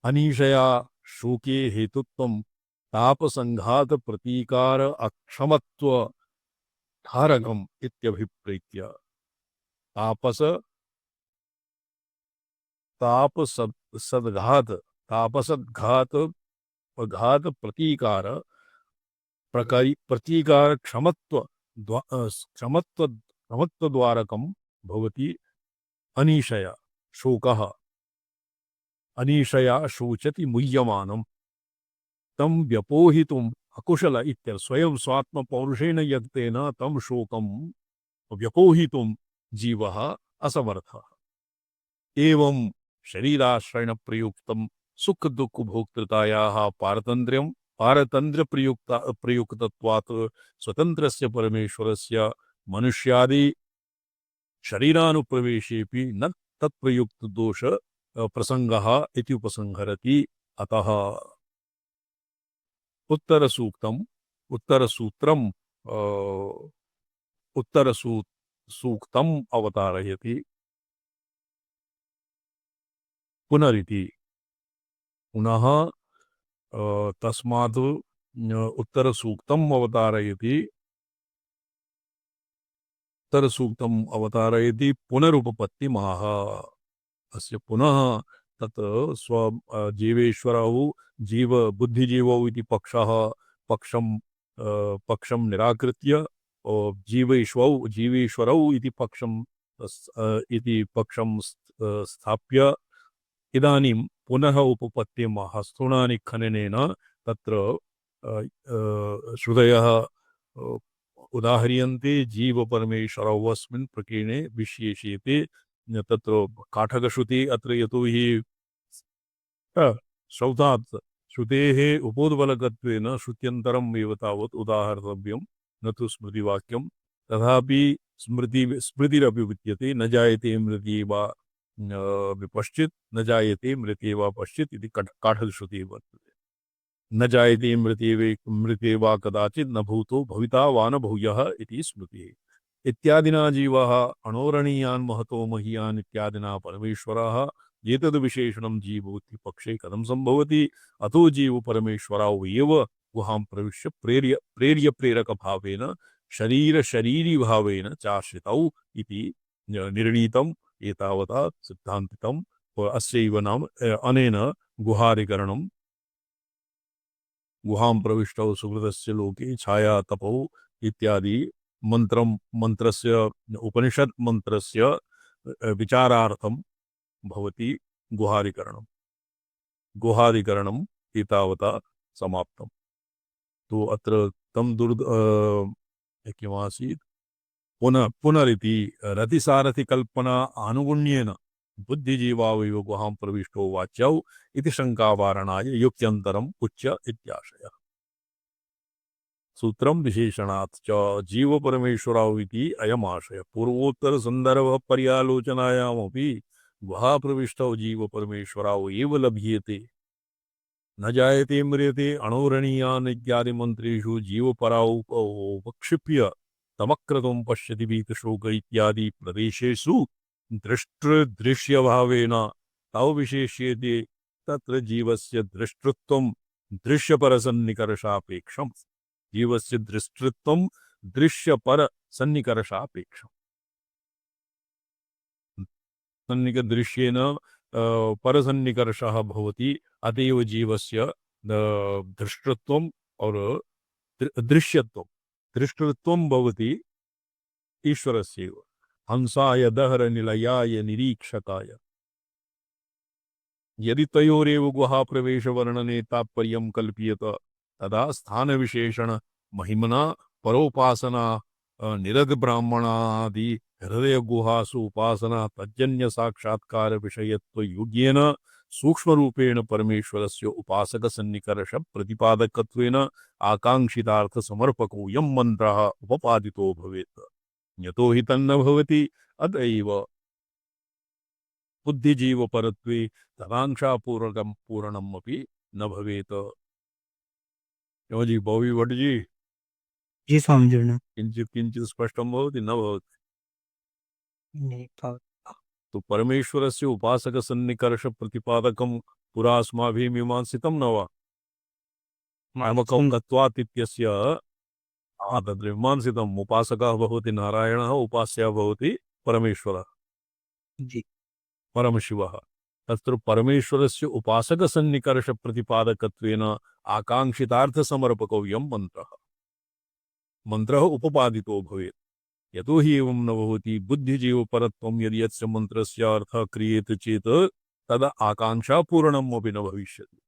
अनीशया शोके हेतुत्वं तापसंघात प्रतीकार अक्षमत्व धारकम् इत्यभिप्रेत्य तापसद्घात प्रतीकार प्रतीकार क्षमत्व द्वारकं भवति अनीशया शोकः। अनीशया शोचति मुह्यमानं तं व्यपोहितुम् अकुशल इत्यर्थ। स्वयं स्वात्म पौरुषेण यत्तेन तं शोकं व्यपोहितुं जीवः असमर्थः। एवं शरीराश्रयण प्रयुक्तं सुख दुःख भोक्तृतायाः पारतंत्र्य प्रयुक्तत्वात् स्वतन्त्रस्य परमेश्वरस्य मनुष्यादि शरीरानुप्रवेशेपि न तत्प्रयुक्त दोष प्रसंगः इति उपसंहरति। अतः उत्तरसूक्तम् अवतारयति। पुनरिति पुनः तस्मात् उत्तरसूक्तम् अवतारयति पुनरुपपत्तिमाह। अस्य पुनः तत् जीवेश्वरौ जीव बुद्धिजीवौ इति पक्षं निराकृत्य जीवेश्वरौ इति पक्षं स्थाप्य इदानीं पुनः उपपत्तिमाह। स्थूणानि खननेन तत्र श्रुतयः उदाहरियन्ते जीव परमेश्वरौ अस्मिन् प्रकीर्णे विशेष्यते। तत्र काठकश्रुति अत्र यतोहि श्रौतात् श्रुतेः उपोद्बलकत्वेन श्रुत्यन्तरम् एव तावत् उदाहर्तव्यं, न तु स्मृतिवाक्यं। तथापि स्मृतिरपि विद्यते। न जायते मृति वा विपश्चित्, न जायते मृते वा पश्चित् इति काठकश्रुतिः वर्तते। न जायते मृते वा कदाचित्, न भूतो भविता वा न भूयः इति स्मृतिः। इत्यादिना जीवः अणोरणीयान् महतो महीयान् इत्यादिना परमेश्वरः एतद् विशेषणं जीवो इति पक्षे कथं सम्भवति? अतो जीव परमेश्वरौ एव गुहां प्रविश्य प्रेर्य प्रेरक भावेन शरीरी भावेन चाश्रितौ इति निर्णीतम्। एतावता सिद्धान्तितम्। अस्यैव नाम अनेन गुहादिकरणं गुहां प्रविष्टौ सुकृतस्य लोके छाया तपौ इत्यादि मंत्रस्य उपनिषद मंत्रस्य विचारार्थं भवति गुहादिकरणम् एतावता समाप्तम्। तो अत्र तं किमासीत् पुनरिति रतिसारथि कल्पना आनुगुण्येन बुद्धिजीवावैव गुहां प्रविष्टो वाच्यौ इति शङ्कावारणाय युक्त्यन्तरम् उच्य इत्याशयः। सूत्रं विशेषणात् च जीव परमेश्वरौ इति अयमाशय। पूर्वोत्तर संदर्भ पर्यालोचनायामपि गुहा प्रविष्टौ जीव परमेश्वरौ एव लभ्येते। न जायते म्रियते अणोरणीयान् इत्यादि मंत्रेषु जीवपराौ उपक्षिप्य तमक्रतुं पश्यति भीतशोक इत्यादि प्रदेशेषु दृष्टदृश्यभावेन तौ विशेष्यते। तत्र जीवस्य दृष्टृत्वं दृश्यपरसन्निकर्षापेक्षम्। जीवस्य दृष्टृत्वं दृश्यपर सन्निकर्षापेक्षम् सन्निकदृश्येन परसन्निकर्षः भवति अतएव जीवस्य दृष्टृत्वम् और दृश्यत्वं दृष्टृत्वं भवति ईश्वरस्यैव हंसाय दहर निलयाय निरीक्षकाय यदि तयोरेव गुहा प्रवेश वर्णने तात्पर्यं कल्प्येत तदा स्थान विशेषण महिमना परोपासना निरग ब्राह्मणादि हृदय गुहासु उपासना तज्जन्य साक्षात्कार विषयत्व योग्येन सूक्ष्म रूपेण परमेश्वरस्य उपासक सन्निकर्ष प्रतिपादकत्वेन आकांक्षितार्थ समर्पको यं मंत्रः उपपादितो भवेत् यतो हि तन्न भवति अतएव बुद्धिजीव परत्वे तदांशा पूर्णम अपि न भवेत। क्यों जी बॉबी भट्ट जी जी स्वामी जी ने किंचित किंचित स्पष्टम भवति न भवति। नहीं तो परमेश्वरस्य उपासक सन्निकर्ष प्रतिपादकं पुरा अस्माभिः मीमांसितं न वा मामकं गत्वात् इत्यस्य तद् मीमांसितम् उपासकः भवति नारायणः उपास्यः भवति परमेश्वरः जी परमशिवः तत्र परमेश्वरस्य उपासक सन्निकर्ष प्रतिपादकत्वेन आकांक्षितार्थ समर्पको यं मंत्रः उपपादितो भवेत् यतो हि एवं न भवति बुद्धिजीव परत्वं यदि यस्य मंत्रस्य अर्थः क्रियेत चेत् तदा आकांक्षा पूर्णम् अपि न भविष्यति।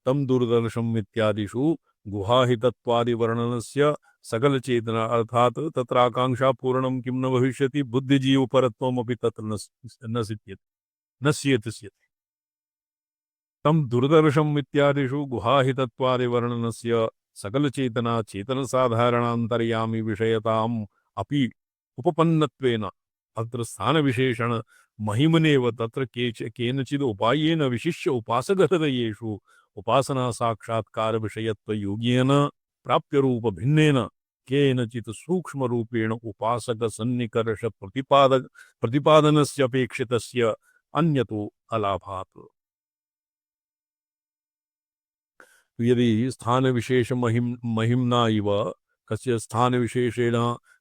तम दूरदर्शम इत्यादिषु गुहाहितत्वादि वर्णनस्य सकल चेतना अर्थात तत्र आकांक्षा पूर्णं किं न भविष्यति बुद्धिजीव परत्वमपि तत्र न सिद्ध्यति न स्येति। तम दूरदर्शम इत्यादिषु गुहाहितत्वादि वर्णनस्य सकल चेतना चेतन साधारणान्तर्यामी विषयताम् अपि उपपन्नत्वेन अत्र स्थान विशेषण महिमनेव तत्र केनचित् उपायेन विशिष्य उपासकहृदयेषु उपासना साक्षात्कार विषयत्व योग्येन प्राप्य रूप भिन्नेन केनचित् सूक्ष्म रूपेण उपासक सन्निकर्ष प्रतिपादनस्य अपेक्षितस्य अन्यतो अलाभात्। यदि स्थान विशेष महिम्ना इव कस्य स्थान विशेषेण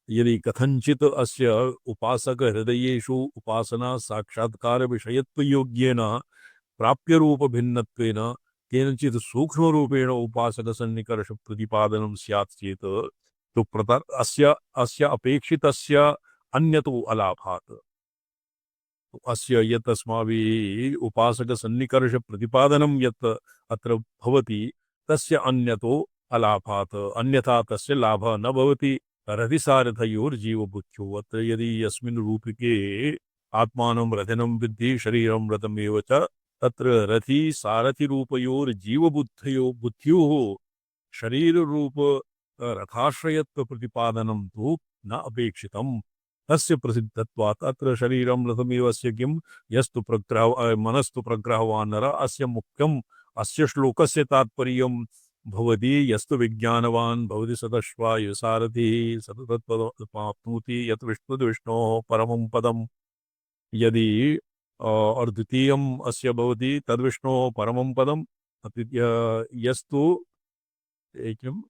यदि कथंचित अस्य उपासक हृदयेषु उपासना साक्षात्कार विषयत्व योग्येन प्राप्य रूप भिन्नत्वेन केनचित् सूक्ष्म रूपेण उपासक सन्निकर्ष प्रतिपादनं स्यात् चेत् तो अस्य अपेक्षितस्य अन्यतो अलाभात्। अस्य यत् अस्माभिः उपासक सन्निकर्ष प्रतिपादनं यत् अत्र भवति तस्य अन्यतो अलाभात् अन्यथा तस्य लाभः न भवति। रतिसारथयोर्जीवबुद्ध्यो अत्र यदि यस्मिन् रूपके आत्मानं रथिनं विद्धि शरीरं रथमेव च तत्र रथि सारथि बुद्ध्योः शरीर रूप रथाश्रयत्व प्रतिपादनं तु न अपेक्षितम्। तस्य प्रसिद्धत्वात् अत्र शरीरं रथमेव अस्य किं यस्तु प्रग्रह मनस्तु प्रग्रहवान् नर अस्य मुख्यम् अस्य श्लोकस्य तात्पर्यं भवति यस्तु विज्ञानवान् भवति सदश्वायु सारथिः सततत्पदमाप्नोति यत् विष्णोः परमं पदम्। यदि और द्वितीयम् अस्य भवति तद्विष्णोः परमं पदम् यस्तु एकं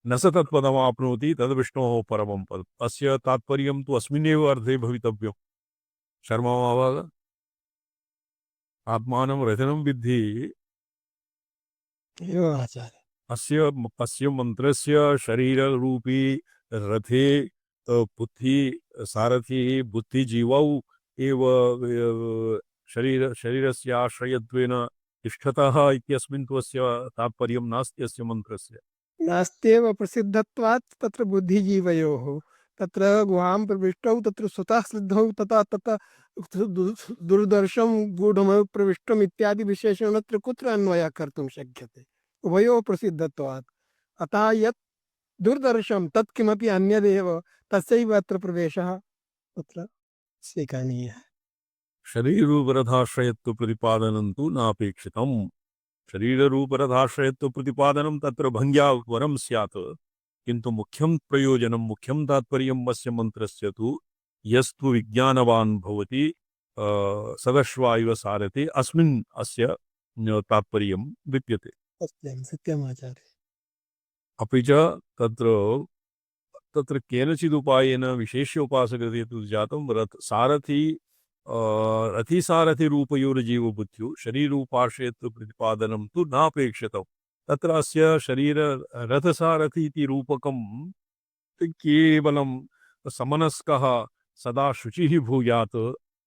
न स तत्पदमाप्नोति तद्विष्णोः परमं पदम्। अस्य तात्पर्यं तु अस्मिन्नेव अर्थे भवितव्यम्। शर्मा महाभाग आत्मानं रथनं विद्धि एवम् आचार्य अस्य मंत्रस्य शरीर रूपी रथे बुद्धि सारथि बुद्धिजीवौ एव शरीरस्य आश्रयत्वेन तिष्ठतः इत्यस्मिन् तु अस्य तात्पर्यं नास्ति अस्य मंत्रस्य। नास्त्येव प्रसिद्धत्वात् तत्र बुद्धिजीवयोः तत्र गुहां प्रविष्टौ तत्र स्वतः सिद्धौ तथा तथा दुर्दर्शं गूढमय प्रविष्टम् इत्यादि विशेषण अत्र कुत्र अन्वयः कर्तुं शक्यते उभयोः प्रसिद्धत्वात्। अतः यत् दुर्दर्शं तत् किमपि अन्यदेव तस्यैव अत्र प्रवेशः तत्र स्वीकरणीयः। शरीररूपरथाश्रयत्व प्रतिपादनं तु नापेक्षितम्। शरीररूपरथाश्रयत्व प्रतिपादनं तत्र भङ्ग्या वरं स्यात् किन्तु मुख्यं प्रयोजनं मुख्यं तात्पर्यम् अस्य मन्त्रस्य तु यस्तु विज्ञानवान् भवति सदश्वायव सारथि अस्मिन् अस्य तात्पर्यं विद्यते। सत्यम् आचार्य। अपि च तत्र तत्र केनचिदुपायेन विशेष्योपासकते तु जातं रथिसारथिरूपयोर्जीवबुद्ध्युः शरीरोपाश्रयत्व प्रतिपादनं तु नापेक्षितम्। तत्र अस्य शरीर रथसारथि इति रूपकं केवलं समनस्कः सदा शुचिः भूयात्।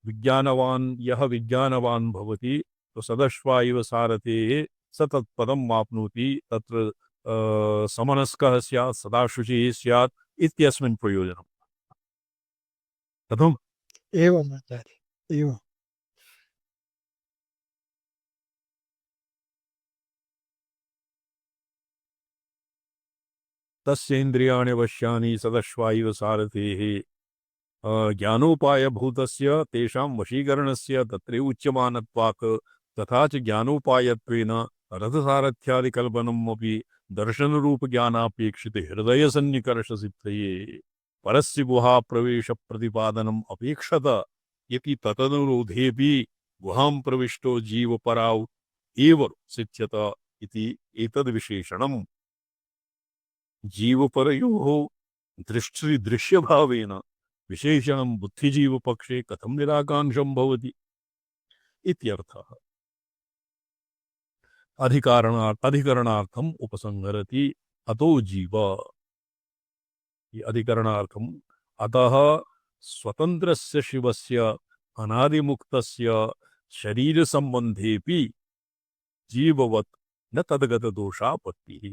विज्ञानवान् यः विज्ञानवान् भवति तो सदश्वा इव सारथेः स तत्पदम् आप्नोति। तत्र समनस्कः स्यात् सदा शुचिः स्यात् इत्यस्मिन् प्रयोजनम्। कथम्? एवम् आचार्य एवम्। तस्य इन्द्रियाणि वश्यानि सदश्वा इव सारथेः ज्ञानोपायभूतस्य तेषां वशीकरणस्य तत्रैव उच्यमानत्वात् तथा च ज्ञानोपायत्वेन रथसारथ्यादिकल्पनम् अपि दर्शनरूपज्ञानापेक्षिते हृदयसन्निकर्षसिद्धये परस्य गुहाप्रवेशप्रतिपादनम् अपेक्षत इति तदनुरोधेऽपि गुहां प्रविष्टो जीवपराौ एव सिद्ध्यत इति एतद्विशेषणम्। जीवपरयोः दृश्यभावेन विशेषणं बुद्धिजीवपक्षे कथं निराकाङ्क्षं भवति इत्यर्थः। अधिकरणार्थम् उपसंहरति अतो जीव। ये अधिकरणार्थम् अतः स्वतन्त्रस्य शिवस्य अनादिमुक्तस्य शरीरसम्बन्धेऽपि जीववत् न तद्गतदोषापत्तिः।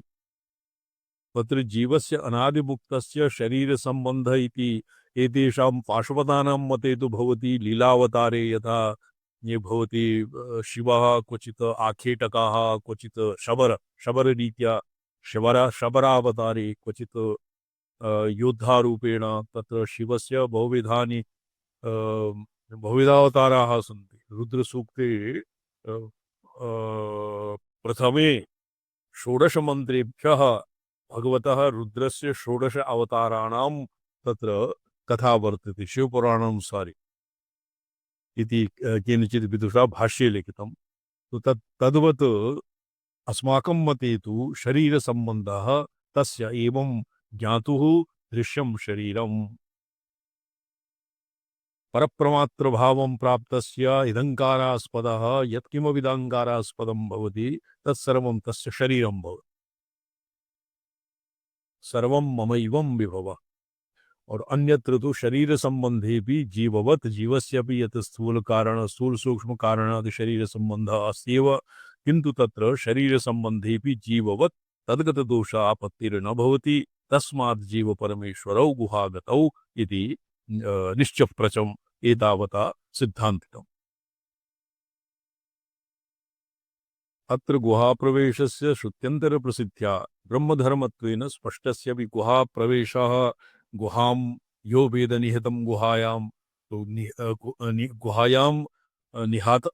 तत्र जीवस्य अनादिमुक्तस्य शरीरसम्बन्ध इति एतेषां पार्श्वतानां मते तु भवति लीलावतारे यथा ये भवति शिवः क्वचित् आखेटकाः क्वचित् शबररीत्या शबरावतारे क्वचित् योद्धारूपेण तत्र शिवस्य बहुविधावताराः सन्ति। रुद्रसूक्ते प्रथमे षोडशमन्त्रेभ्यः भगवतः रुद्रस्य षोडश अवताराणां तत्र कथा वर्तते शिवपुराणानुसारि इति केनचित् विदुषा भाष्ये लिखितं। तो तद्वत् अस्माकं मते तु शरीरसम्बन्धः तस्य एवं ज्ञातुः दृश्यं शरीरम् परप्रमात्रभावं प्राप्तस्य इदङ्कारास्पदः यत्किमविदङ्कारास्पदं भवति तत्सर्वं तस्य शरीरं भवति। सर्वं ममैवं विभव। और अन्यत्र तो शरीर संबंधी भी जीववत जीवस्य भी यत स्थूल कारण स्थूल सूक्ष्म कारणादि शरीर संबंध अस्त्येव किंतु तत्र शरीर संबंधी भी जीववत तद्गत दोष आपत्तिर्न भवति तस्मात् जीव परमेश्वरौ गुहागतौ इति निश्चप्रचम् एतावता सिद्धान्तितम्। अत्र गुहाप्रवेशस्य श्रुत्यन्तर प्रसिद्ध्या ब्रह्मधर्मत्वेन स्पष्टस्य भी गुहाप्रवेशः गुहां यो वेद निहितं गुहायां तो गुहायां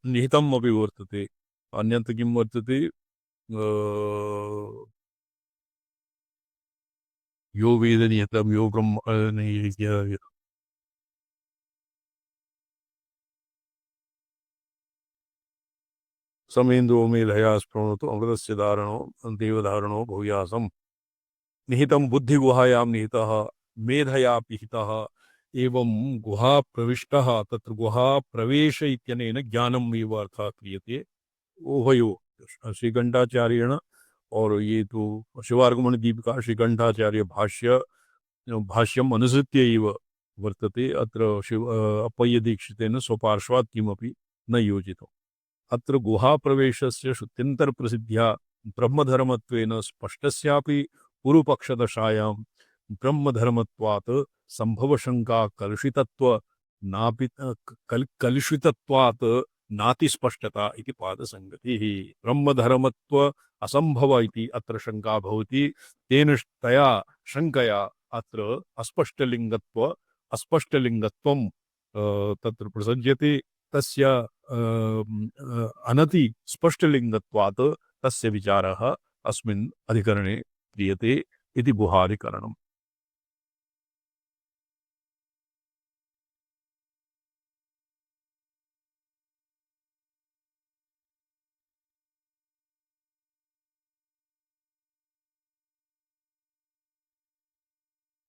निहितम् अपि वर्तते। अन्यत् किं वर्तते यो वेद निहितं यो ब्रह्म समेन्द्रो मेधया स्पृणोतु अमृतस्य धारणो देवधारणो भूयासम्। निहितं बुद्धिगुहायां निहितः मेधया पिहितः एवं गुहा प्रविष्टः तत्र गुहा प्रवेश इत्यनेन ज्ञानम् एव अर्थः क्रियते। उभयो श्रीकण्ठाचार्येण और ये तो शिवार्गमणि दीपिका श्रीकण्ठाचार्य भाष्यम् अनुसृत्य एव वर्तते। अत्र अप्पय्य दीक्षितेन स्वपार्श्वात् किमपि न योजितम्। अत्र गुहाप्रवेशस्य श्रुत्यन्तरप्रसिद्ध्या ब्रह्मधर्मत्वेन स्पष्टस्यापि पूर्वपक्षदशायां ब्रह्मधर्मत्वात् संभवशङ्का कलुषितत्वात् नातिस्पष्टता इति पादसङ्गतिः। ब्रह्मधर्मत्व असम्भव इति अत्र शङ्का भवति। तेन तया शङ्कया अत्र अस्पष्टलिङ्गत्वं तत्र प्रसज्यते। तस्य अनति स्पष्टलिङ्गत्वात् तस्य विचारः अस्मिन् अधिकरणे क्रियते इति गुहाधिकरणम्।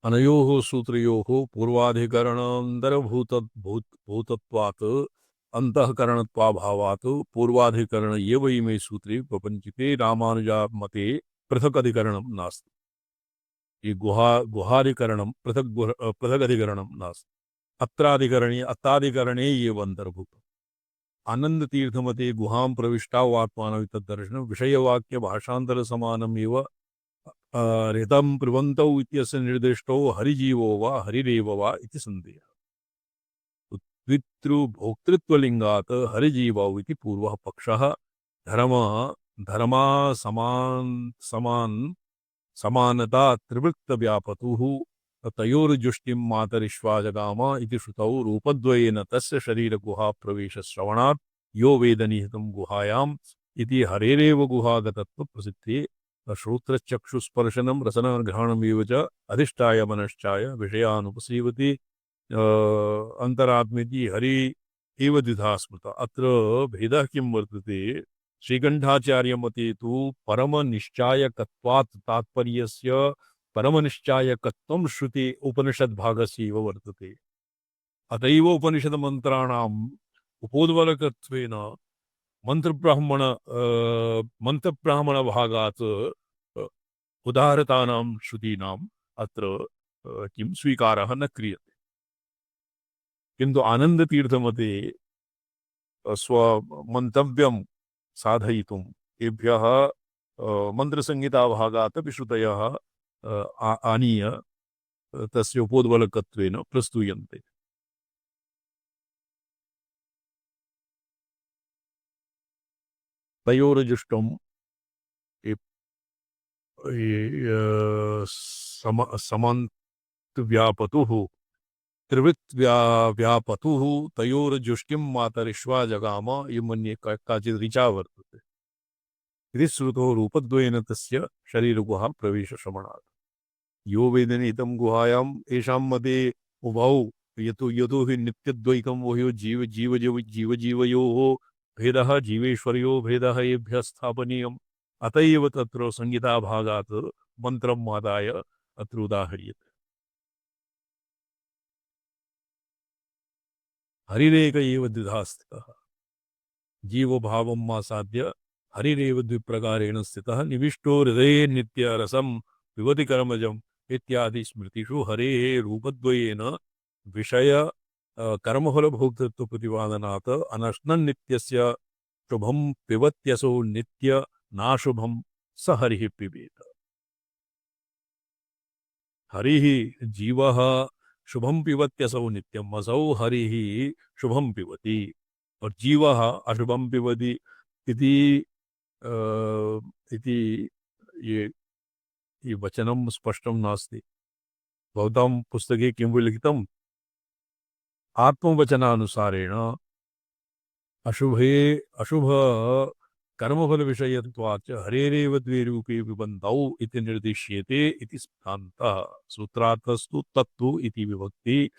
अनयोः सूत्रयोः पूर्वाधिकरणान्तरभूतत्वात् अंतःकरणत्वाभावात् पूर्वाधिकरण एव इमे सूत्रे प्रपंचिते रामानुजा मते पृथक अधिकरणं नास्ति। ये गुहाधिकरणं पृथक अधिकरणं नास्ति। अत्राधिकरणे अत्ताधिकरणे एव अंतर्भूतम्। आनंद तीर्थ मते गुहां प्रविष्टा आत्मानं तद्दर्शनं विषयवाक्य भाषांतर समानम् एव ऋतं प्रिवन्तौ इत्यस्य निर्दिष्टौ हरिजीवो वा हरिरेव वा इति सन्देहः। पितृभोक्तृत्वलिङ्गात् हरिजीवौ इति पूर्वः पक्षः धर्मा समानता त्रिवृत्तव्यापतुः तयोर्जुष्टिं मातरिश्वाजगाम इति श्रुतौ रूपद्वयेन तस्य शरीरगुहा प्रवेशश्रवणात् यो वेदनिहितं गुहायाम् इति हरेरेव गुहागतत्वप्रसिद्धे श्रोत्रचक्षुस्पर्शनं रसनग्रहणमेव च अधिष्ठाय मनश्चाय विषयानुपसीवति अंतरात्मेति हरि एव द्विधा स्मृता। अत्र भेदः किं वर्तते? श्रीकण्ठाचार्यमते तु परमनिश्चायकत्वात् तात्पर्यस्य परमनिश्चायकत्वं श्रुति उपनिषद्भागस्य एव वर्तते। अतएव उपनिषद्मन्त्राणाम् उपोद्बलकत्वेन मंत्रब्राह्मण भागात् उदाहरतानां श्रुतीनाम् अत्र किं स्वीकारः न क्रियते। किन्तु आनन्दतीर्थमते स्वमन्तव्यं साधयितुं तेभ्यः मन्त्रसंहिताभागात् अपि श्रुतयः आनीय तस्य उपोद्बलकत्वेन प्रस्तूयन्ते। तयोर्जुष्टं समन्तव्यापतुः त्रिवृत्व्यापतुः तयोर्जुष्टिं मातरिश्वा जगाम इमन्ये काचित् ऋचा वर्तते। इति श्रुतो रूपद्वयेन तस्य शरीरगुहा प्रवेशश्रवणात् यो वेदनिहितं गुहायाम् येषां मते उभौ यतो हि नित्यद्वैतं वयो जीवजीवयोः भेदः जीवेश्वर्यो भेदः एभ्यः स्थापनीयम्। अत एव तत्र संहिताभागात् मन्त्रम् आदाय अत्र उदाहर्यते। हरिरेक एव द्विधा स्थितः। जीवभावम् आसाद्य हरिरेव द्विप्रकारेण स्थितः। निविष्टो हृदये नित्यरसं पिबति कर्मजम् इत्यादि स्मृतिषु हरेः रूपद्वयेन विषय कर्मफलभोक्तृत्व प्रतिपादनात् अनश्नन् नित्यस्य शुभं पिबत्यसौ नित्य नाशुभं स हरिः पिबेत। हरिः जीवः शुभं पिबत्यसौ नित्यम् असौ हरिः शुभं पिबति और जीवः अशुभं पिबति इति ये वचनं स्पष्टं नास्ति। भवतां पुस्तके किं लिखितम्? आत्मवचनानुसारेण अशुभ कर्मफल विषयत्वाच्च हरेरेव द्वे रूपे विबन्धौ इति निर्दिश्यते इति सिद्धान्तः। सूत्रार्थस्तु तत्तु इति विभक्ति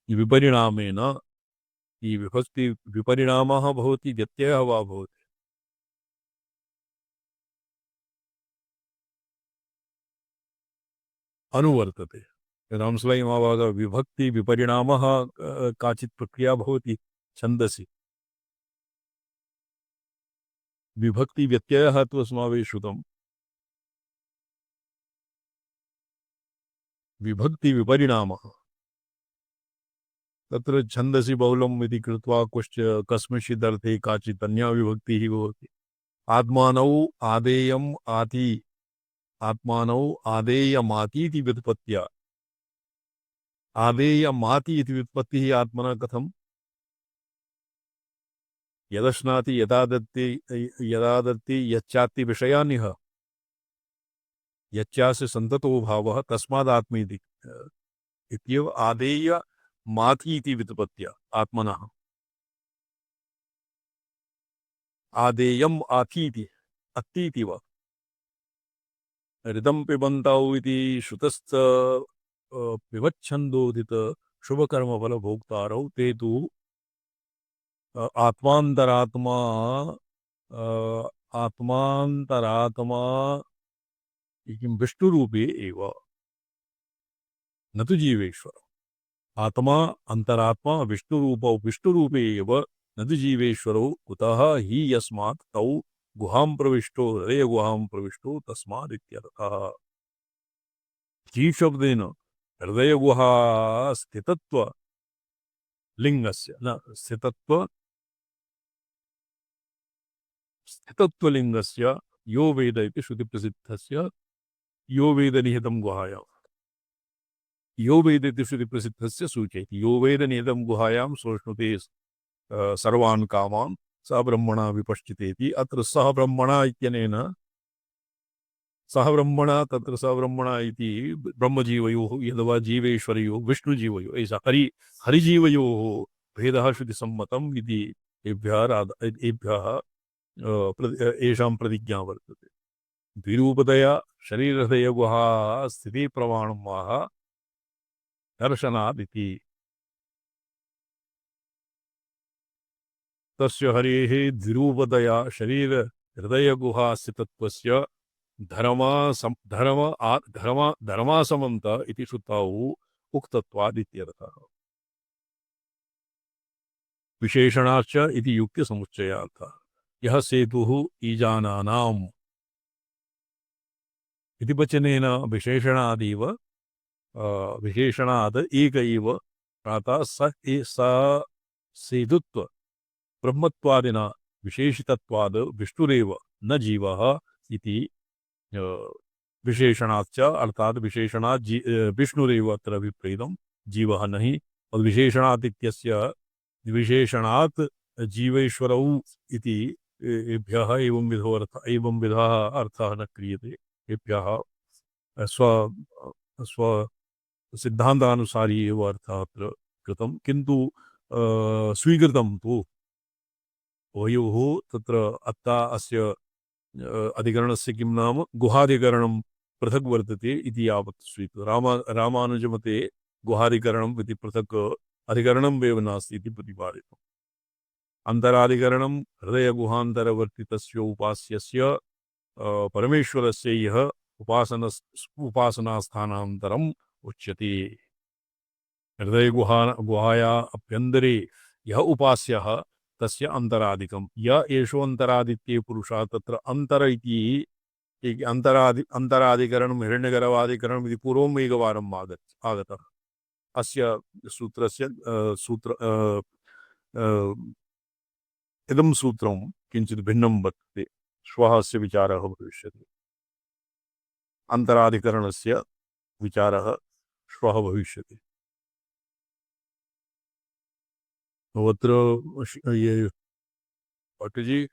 विपरिणामेन विभक्ति विपरिणामः भवति व्यत्ययः वा भवति। अनुवर्तते। रामस्वयमावाद विभक्ति विपरिणामः काचित् प्रक्रिया भवति छन्दसि। विभक्ति व्यत्ययः तु अस्माभिः श्रुतम्। विभक्ति विपरिणामः तत्र छन्दसि बहुलम् इति कृत्वा कस्मिंश्चिदर्थे काचित् अन्या विभक्तिः भवति। आत्मानौ आदेयम् आति आत्मानौ आदेयमाति इति व्युत्पत्त्या आदेयमाति इति व्युत्पत्तिः आत्मना कथम्? यदश्नाति यदादत्ति यच्चाति विषयानिह यच्चास्य संततो भावः तस्मादात्मेति इत्येव आदेय माति इति व्युत्पत्त्या आत्मनः आदेयम् आतीति अत्तीति वा ऋतं पिबन्तौ इति श्रुतस्थ पिबच्छन्दोदित शुभकर्मफलभोक्तारौ ते तु आत्मान्तरात्मा किं विष्णुरूपे एव न तु जीवेश्वर। आत्मा अंतरात्मा विष्णुरूपे एव न तु जीवेश्वरो कुतः हि यस्मात् तौ गुहां प्रविष्टो हृदय गुहां प्रविष्टो तस्मात् इत्यर्थः। जी शब्देन हृदय गुहा स्थितत्व लिंगस्य न स्थितत्वलिंगस्य यो वेद इति श्रुतिप्रसिद्धस्य यो वेद निहितं गुहायां यो वेद इति श्रुतिप्रसिद्धस्य सूचयति। यो वेद निहितं गुहायां सोष्णुते सर्वान् कामान् स ब्रह्मणा विपश्चितेति। अत्र सः ब्रह्मणा इत्यनेन सः ब्रह्मणा तत्र स ब्रह्मणा इति ब्रह्मजीवयोः यद्वा जीवेश्वरयोः विष्णुजीवयोः ऐसा हरिजीवयोः भेदः श्रुतिसम्मतम् इति एभ्यः येषां प्रतिज्ञा वर्तते। द्विरूपतया शरीरहृदयगुहा स्थिति प्रमाणम् आह दर्शनादिति। तस्य हरेः द्विरूपतया शरीर हृदय गुहा स्थितत्वस्य धर्मासमन्त इति श्रुतौ उक्तत्वादित्यर्थः। विशेषणाश्च इति युक्तिसमुच्चयार्थः। यः सेतुः ईजानानाम् इति वचनेन विशेषणादिव विशेषणाद् एक एव प्रातः स सेतुत्व ब्रह्मत्वादिना विशेषितत्वाद् विष्णुरेव न जीवः इति विशेषणाच्च अर्थात विशेषणात् विष्णुरेव अत्र विप्रेतं जीवः नहि। और विशेषणात् इत्यस्य विशेषणात् जीवेश्वरौ इति एभ्यः एवं विधः अर्थः न क्रियते। एभ्यः स्व सिद्धान्तानुसारी एव अर्थः अत्र कृतं, किन्तु स्वीकृतं तु वयोः तत्र अत्ता अस्य अधिकरणस्य किं नाम गुहाधिकरणं पृथक् वर्तते इति यावत् स्वीकृतं। रामानुजमते गुहाधिकरणम् इति पृथक् अधिकरणम् एव नास्ति इति प्रतिपादितम्। अन्तराधिकरणं हृदयगुहान्तरवर्तितस्य उपास्यस्य परमेश्वरस्य यः उपासनास्थानान्तरम् उच्यते। हृदयगुहाया अभ्यन्तरे यः उपास्यः तस्य अंतरादिकं य एषो अंतरादित्ये पुरुषः तत्र अंतर इति अंतरादिकरणं हिरण्यगर्भादिकरणम् इति पूर्वम् एकवारम् आगतः। अस्य सूत्रस्य इदं सूत्रं किञ्चित् भिन्नं वर्तते। श्वः अस्य विचारः भविष्यति। अंतरादिकरणस्य विचारः श्वः भविष्यति। अत्र ये भट्टजी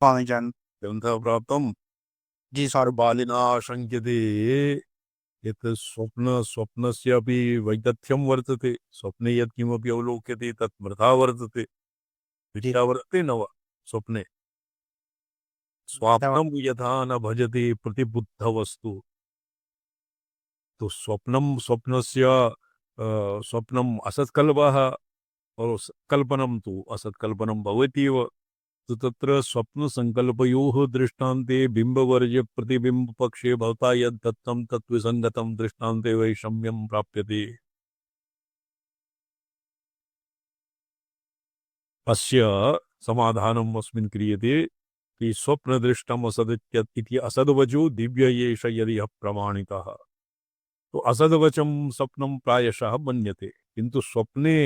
स्वामीजन ग्रन्थः प्राप्तं। जी सर। बालिना शङ्क्यते यत् स्वप्नस्यापि वैदथ्यं वर्तते। स्वप्ने यत् किमपि अवलोक्यते तत् मृथा वर्तते, मिथ्या वर्तते न वा? स्वप्ने स्वाप्नं यथा न भजते प्रतिबुद्धवस्तु। तो स्वप्नस्य स्वप्नम् असत्कल्पः और कल्पनं तु असत्कल्पनं भवत्येव। तो तत्र स्वप्नसङ्कल्पयोः दृष्टान्ते बिम्बवर्ज्य प्रतिबिम्बपक्षे भवता यद् दत्तं तत्विसङ्गतं दृष्टान्ते वैषम्यं प्राप्यते। अस्य समाधानम् अस्मिन् क्रियते कि स्वप्नदृष्टम् असदित्यत् इति असद्वचो दिव्य एष यदि प्रमाणितः। तो असद्वचं स्वप्नं प्रायशः मन्यते, किन्तु स्वप्ने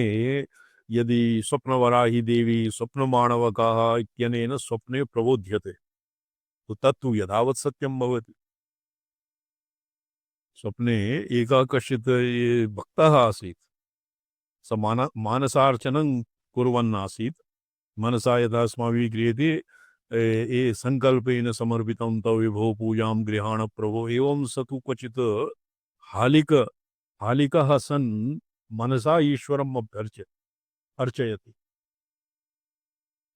यदि स्वप्नवराही देवी स्वप्नमाणवकाः इत्यनेन स्वप्ने प्रबोध्यते तो तत्तु यथावत् सत्यं भवति। स्वप्ने एकः कश्चित् भक्तः आसीत्। स मानसार्चनं कुर्वन् आसीत्। मनसा यथा अस्माभिः क्रियते ये संकल्पेन समर्पितं तव विभो पूजां गृहाण प्रभो, एवं स तु क्वचित् हालिकः सन् मनसा ईश्वरम् अर्चयति।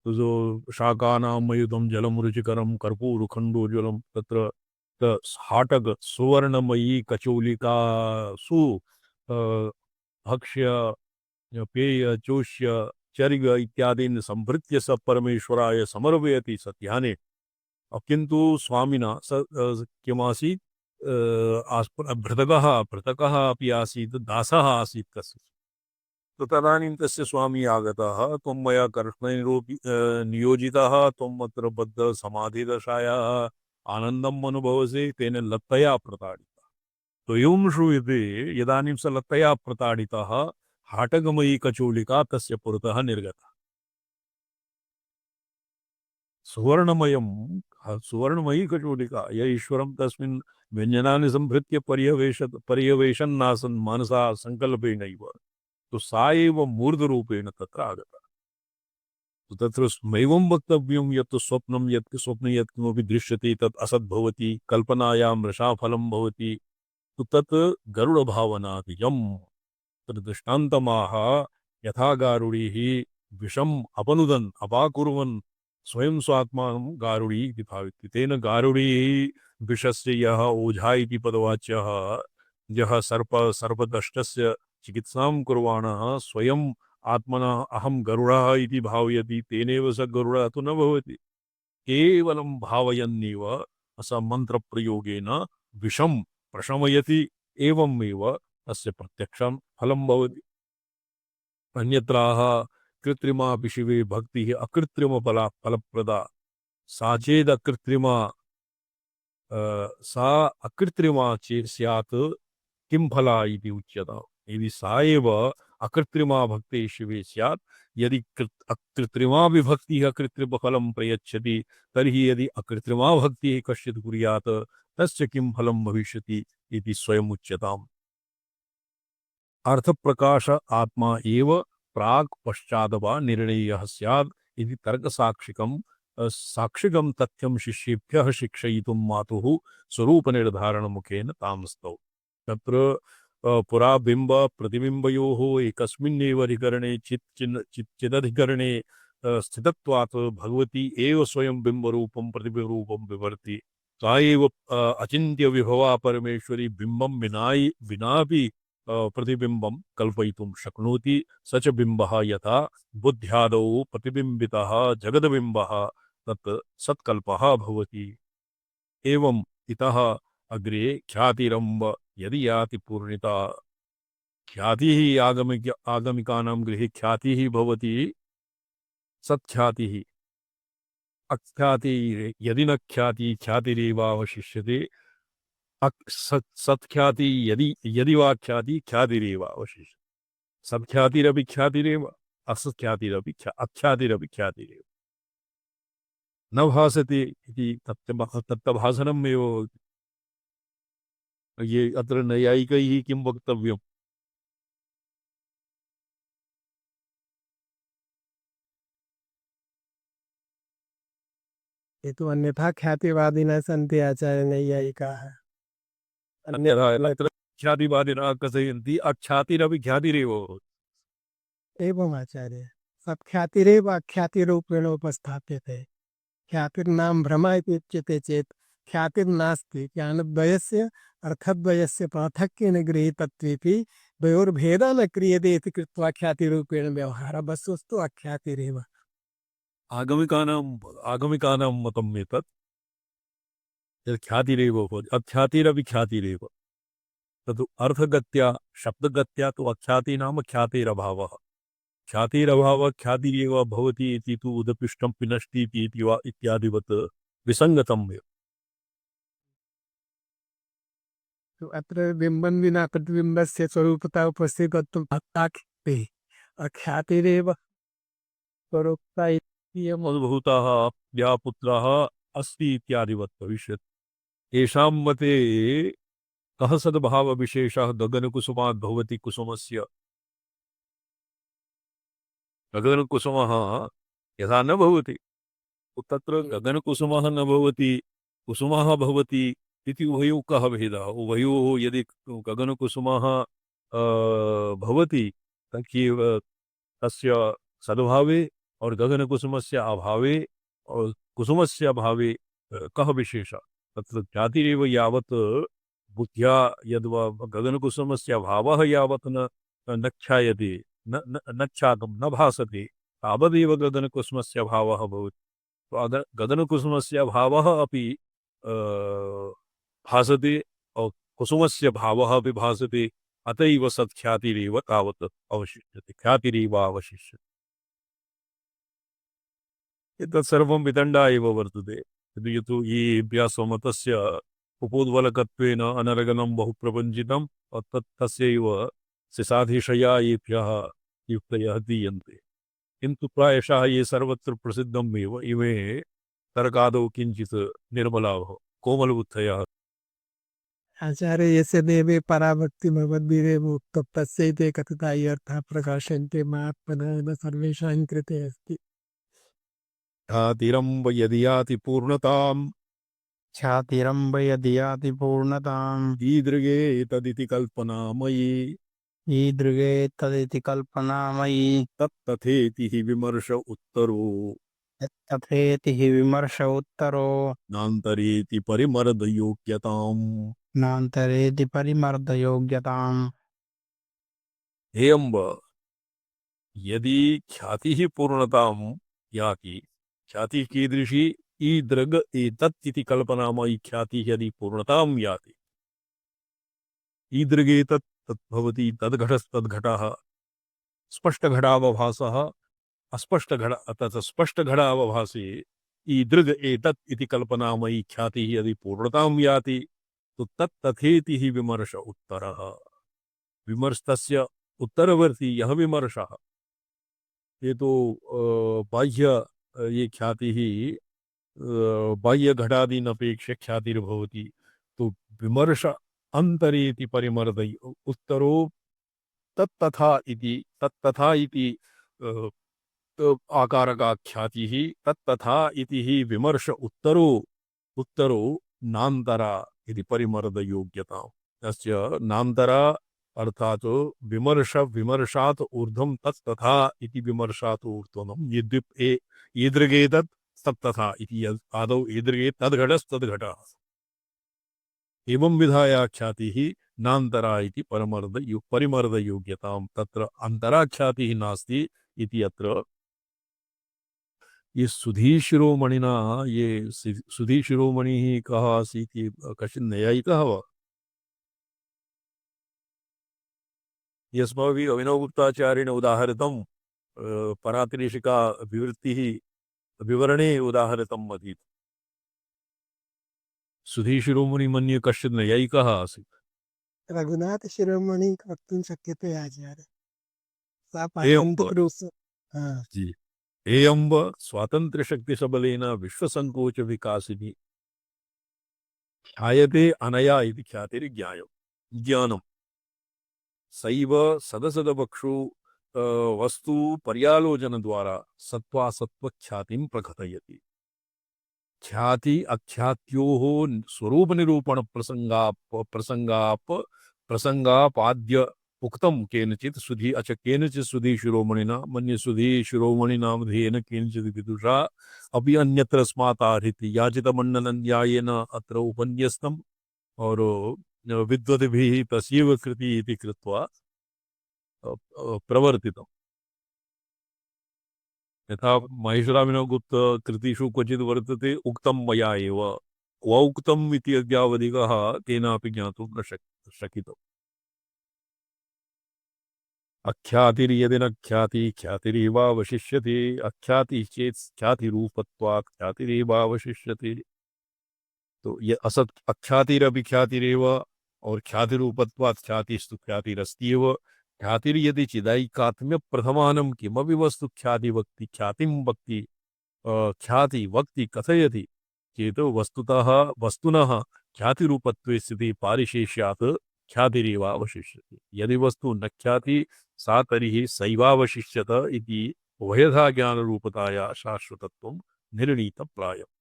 तो जो शाकानां मयुतं जलं रुचिकरं कर्पूरखण्डोज्वलं तत्र हाटक सुवर्णमयी कचौलिकासु भक्ष्य पेय चोष्य चर्ग इत्यादीन् संभृत्य स परमेश्वराय समर्पयति स ध्याने। किन्तु स्वामिना स किमासीत् भृतकः अपि आसीत्, दासः आसीत् कस्य। तो तदानीं तस्य स्वामी आगतः, त्वं मया कर्ष्णनिरोपि नियोजितः, त्वम् अत्र बद्ध समाधिदशायाः आनन्दम् अनुभवसि, तेन लत्तया प्रताडितः। तो एवं श्रूयते, यदानीं स लत्तया प्रताडितः, हाटकमयी कचोलिका तस्य पुरतः निर्गता। सुवर्णमयं सुवर्णमयी कचोलिका, य ईश्वरं तस्मिन् व्यञ्जनानि संभृत्य पर्यवेशन्नासन् मनसा सङ्कल्पेनैव, तो सा एव मूर्धरूपेण तत्र आगता। तो तत्र एवं वक्तव्यं, यत् स्वप्नं यत् स्वप्ने यत् किमपि दृश्यते तत् असत् भवति, कल्पनायां रसाफलं भवति, तो तत् गरुडभावनादिजम्। तत्र दृष्टान्तमाह, यथा गारुडीः विषम् अपनुदन् अपाकुर्वन् स्वयं स्वात्मानं गारुडी इति भावयति, तेन गारुडी विषस्य यः ओझा इति पदवाच्यः, यः सर्पदष्टस्य चिकित्सां कुर्वाणः स्वयं आत्मना अहं गरुडः इति भावयति, तेनेव स गरुडः तु न भवति। केवलं भावयन्नेव स मन्त्रप्रयोगेन विषं प्रशमयति, एवमेव तस्य प्रत्यक्षं फलं भवति। अन्यत्राह कृत्रिमा शिवे भक्तिः अकृत्रिम फलप्रदा, सा चेद अकृत्रिमा सा अकृत्रिमा चेत् स्यात् किं फला इति उच्यते। यदि सा एव अकृत्रिमा भक्तिः शिवे स्यात्, यदि अकृत्रिमा विभक्तिः अकृत्रिमफलं प्रयच्छति, तर्हि यदि अकृत्रिमा भक्तिः कश्चित् कुर्यात्, तस्य किं फलं भविष्यति इति स्वयम् उच्यताम्। अर्थप्रकाश आत्मा एव प्राक् पश्चाद् वा निर्णेयः स्यात् इति तर्कसाक्षिकं साक्षिकं तथ्यं शिष्येभ्यः शिक्षयितुं मातुः स्वरूपनिर्धारणमुखेन तामस्तौ। तत्र पुरा बिम्ब प्रतिबिम्बयोः एकस्मिन्नेव अधिकरणे चिदधिकरणे स्थितत्वात् भगवती एव स्वयं बिम्बरूपं प्रतिबिम्बरूपं विभर्ति। सा एव अचिन्त्य विभवा परमेश्वरी बिम्बं विनापि प्रतिबिम्बं कल्पयितुं शक्नोति। स च बिम्बः यथा बुद्ध्यादौ प्रतिबिम्बितः जगद्बिम्बः तत् सत्कल्पः भवति। एवं इतः अग्रे ख्यातिरम्ब यदि याति पूर्णिता, ख्यातिः आगमिकानां गृहे ख्यातिः भवति, सत्ख्यातिः। अख्यातिः यदि न ख्याति ख्यातिरेवावशिष्यते, सत्ख्याति यदि वा ख्याति ख्यातिरेव अवशिष्यते। सत्ख्यातिरपि ख्यातिरेव, असत्ख्यातिरपि अख्यातिरपि ख्यातिरेव। न भासते इति तत्त्वभासनम् एव भवति। ये अत्र नैयायिकैः किं वक्तव्यम्? ये तो अन्यथा ख्यातिवादिनः सन्ति आचार्य नैयायिकाः। अन्यथा यत्र ख्यातिवादिनः कथयन्ति अख्यातिरपि ख्यातिरेव भवति। एवम् आचार्य, सत्ख्यातिरेव अख्यातिरूपेण उपस्थाप्यते। ख्यातिर्नाम भ्रम इति उच्यते चेत् ख्यातिर्नास्ति, ज्ञानद्वयस्य अर्थद्वयस्य पार्थक्येन गृहीतत्वेपि द्वयोर्भेदः न क्रियते इति कृत्वा ख्यातिरूपेण व्यवहारः, वस्तुस्तु अख्यातिरेव। आगमिकानां मतम् एतत्, यत् ख्यातिरेव भवति, अख्यातिरपि ख्यातिरेव। तद् अर्थगत्या शब्दगत्या तु अख्याति नाम ख्यातेरभावः। ख्यातिरभावः ख्यातिरेव भवति इति तु उदपिष्टं पिनष्टीति इति वा इत्यादिवत् विसङ्गतम् एव। तो अत्र बिम्बं विना प्रतिबिम्बस्य स्वरूपता उपस्थितत्वम् अख्याति, अख्यातिरेव स्वरूपता इयम् अनुभूतः या पुत्रः अस्ति इत्यादिवत् भविष्यति। येषां मते कः सद्भावविशेषः गगनकुसुमाद् भवति कुसुमस्य। गगनकुसुमः यथा न भवति, तत्र गगनकुसुमः न भवति, कुसुमः भवति इति उभयोः कः भेदः? उभयोः यदि गगनकुसुमः भवति तर्हि तस्य सद्भावे और गगनकुसुमस्य अभावे और कुसुमस्य अभावे कः विशेषः? तत्र ख्यातिरेव यावत् बुद्ध्या यद्वा गगनकुसुमस्य अभावः यावत् न ख्यायते, न ख्यातं न भासते, तावदेव गगनकुसुमस्य अभावः भवति। गगनकुसुमस्य अभावः अपि भासते, और कुसुमस्य भावः विभासते अतैव सत्ख्यातिरेव तावत् अवशिष्यते ख्यातिरेव अवशिष्यते एतत् सर्वं विदण्डा एव वर्तते यतो ये व्यासमतस्य उपोद्बलकत्वेन अनर्गलं बहु प्रपञ्चितं तत् तस्यैव सिसाधिशया येभ्यः युक्तयः दीयन्ते किन्तु प्रायशः ये सर्वत्र प्रसिद्धम् एव इमे तर्कादौ किञ्चित् निर्मलाः कोमलबुद्धयः आचार्य यस्य देवे पराभक्ति भवद्भिरेव उक्तं तस्यैते कथिता अर्थाः प्रकाशन्ते महात्मनः न सर्वेषां कृते अस्ति। ख्यातिरम्ब यदि याति पूर्णताम् ख्यातिरम्ब यदि पूर्णताम् ईदृगे तदिति कल्पना मयि ईदृगे तदिति कल्पना मयि तत्तथेति हि विमर्श उत्तरो तथेति हि विमर्श उत्तरो नान्तरेति परिमर्दयोग्यताम् नान्तरेति परिमर्दयोग्यताम्। हे अम्ब यदि ख्याति ही पूर्णताम् याति ख्याति कीदृशी ईदृग एतत् इति कल्पनामयी ख्याति यदि पूर्णतां याति ईदृगेतत् तद्भवति तद्घटस्तद्घटः स्पष्टघटावभासः अस्पष्टघट तत् स्पष्टघटावभासे ईदृग एतत् इति कल्पनामयी ख्याति यदि पूर्णतां याति तो तत् तथेति ही विमर्श उत्तरः विमर्श तस्य उत्तरवर्ती यह विमर्शः ये तो बाह्य ये ख्याति ही बाह्य घटादीनपेक्ष ख्यातिर्भवति तो विमर्श अंतरेति परिमर्दय उत्तरो तत्तथा इति आकारका ख्याति ही तत्तथा इति ही विमर्श उत्तरो नान्तरा इति परिमर्द योग्यता तस्य नान्तरा अर्थात विमर्श विमर्शात् ऊर्ध्वं तत्तथा इति विमर्शात् ऊर्ध्वं ईदृगेतत् तत्तथा इति आदौ ईदृगे तद्घटस्तद्घटः एवं विधाया ख्यातिः नान्तरा इति परिमर्द योग्यतां तत्र अन्तरा ख्यातिः नास्ति इति अत्र ये सुधीशिरोमणिना ये सुधीशिरोमणिः कः आसीत् कश्चित् न्यायिकः वा यस्माभिः अभिनवगुप्ताचार्येण उदाहरितं परातिरेशिका विवृत्तिः विवरणे उदाहरितम् आसीत् सुधीशिरोमणि मन्ये कश्चित् न्यायिकः आसीत् रघुनाथ शिरोमणि वक्तुं शक्यते आचार्य सा एवं पाठ्यन्तपुरुष जी एयम्ब स्वातन्त्र्यशक्तिसबलेन विश्वसङ्कोच विकासिनी ख्यायते अनया इति ख्यातिर्ज्ञानम् सैव सदसदपक्षो वस्तु पर्यालोचन द्वारा सत्त्वासत्त्व ख्यातिं प्रकथयति ख्याति अख्यात्योः स्वरूप निरूपण प्रसंगापाद्य उक्तं केनचित् सुधी शिरोमणिना मन्ये सुधी शिरोमणिना ध्येयेन केनचित् विदुषा अपि अन्यत्रस्मातारिति याचितमण्डलन्यायेन अत्र उपन्यस्तम् और विद्वद्भिः तस्यैव कृति इति कृत्वा प्रवर्तितम् यथा महेश्वराभिनवगुप्त कृतिषु क्वचित् वर्तते उक्तं मया एव क्व उक्तम् इति अद्यावधिकः केनापि ज्ञातुं न शकितम् अख्यातिर्यदि न ख्याति ख्यातिरेवावशिष्यते अख्याति चेत् ख्यातिरूपत्वात् ख्यातिरेवावशिष्यते तो ये असत् अख्यातिरपि ख्यातिरेव और ख्यातिरूपत्वात् ख्यातिस्तु ख्यातिरस्त्येव ख्यातिर्यदि चिदैकात्म्य प्रथमानं किमपि वस्तु ख्याति वक्ति ख्याति वक्ति कथयति चेत् वस्तुतः वस्तुनः ख्यातिरूपत्वे स्थिते पारिशेष्यात् ख्यातिरेवावशिष्यते यदि वस्तु न ख्याति सा तर्हि सैवावशिष्यत इति उभयथा ज्ञानरूपताया शाश्वतत्वं निर्णीतप्रायम्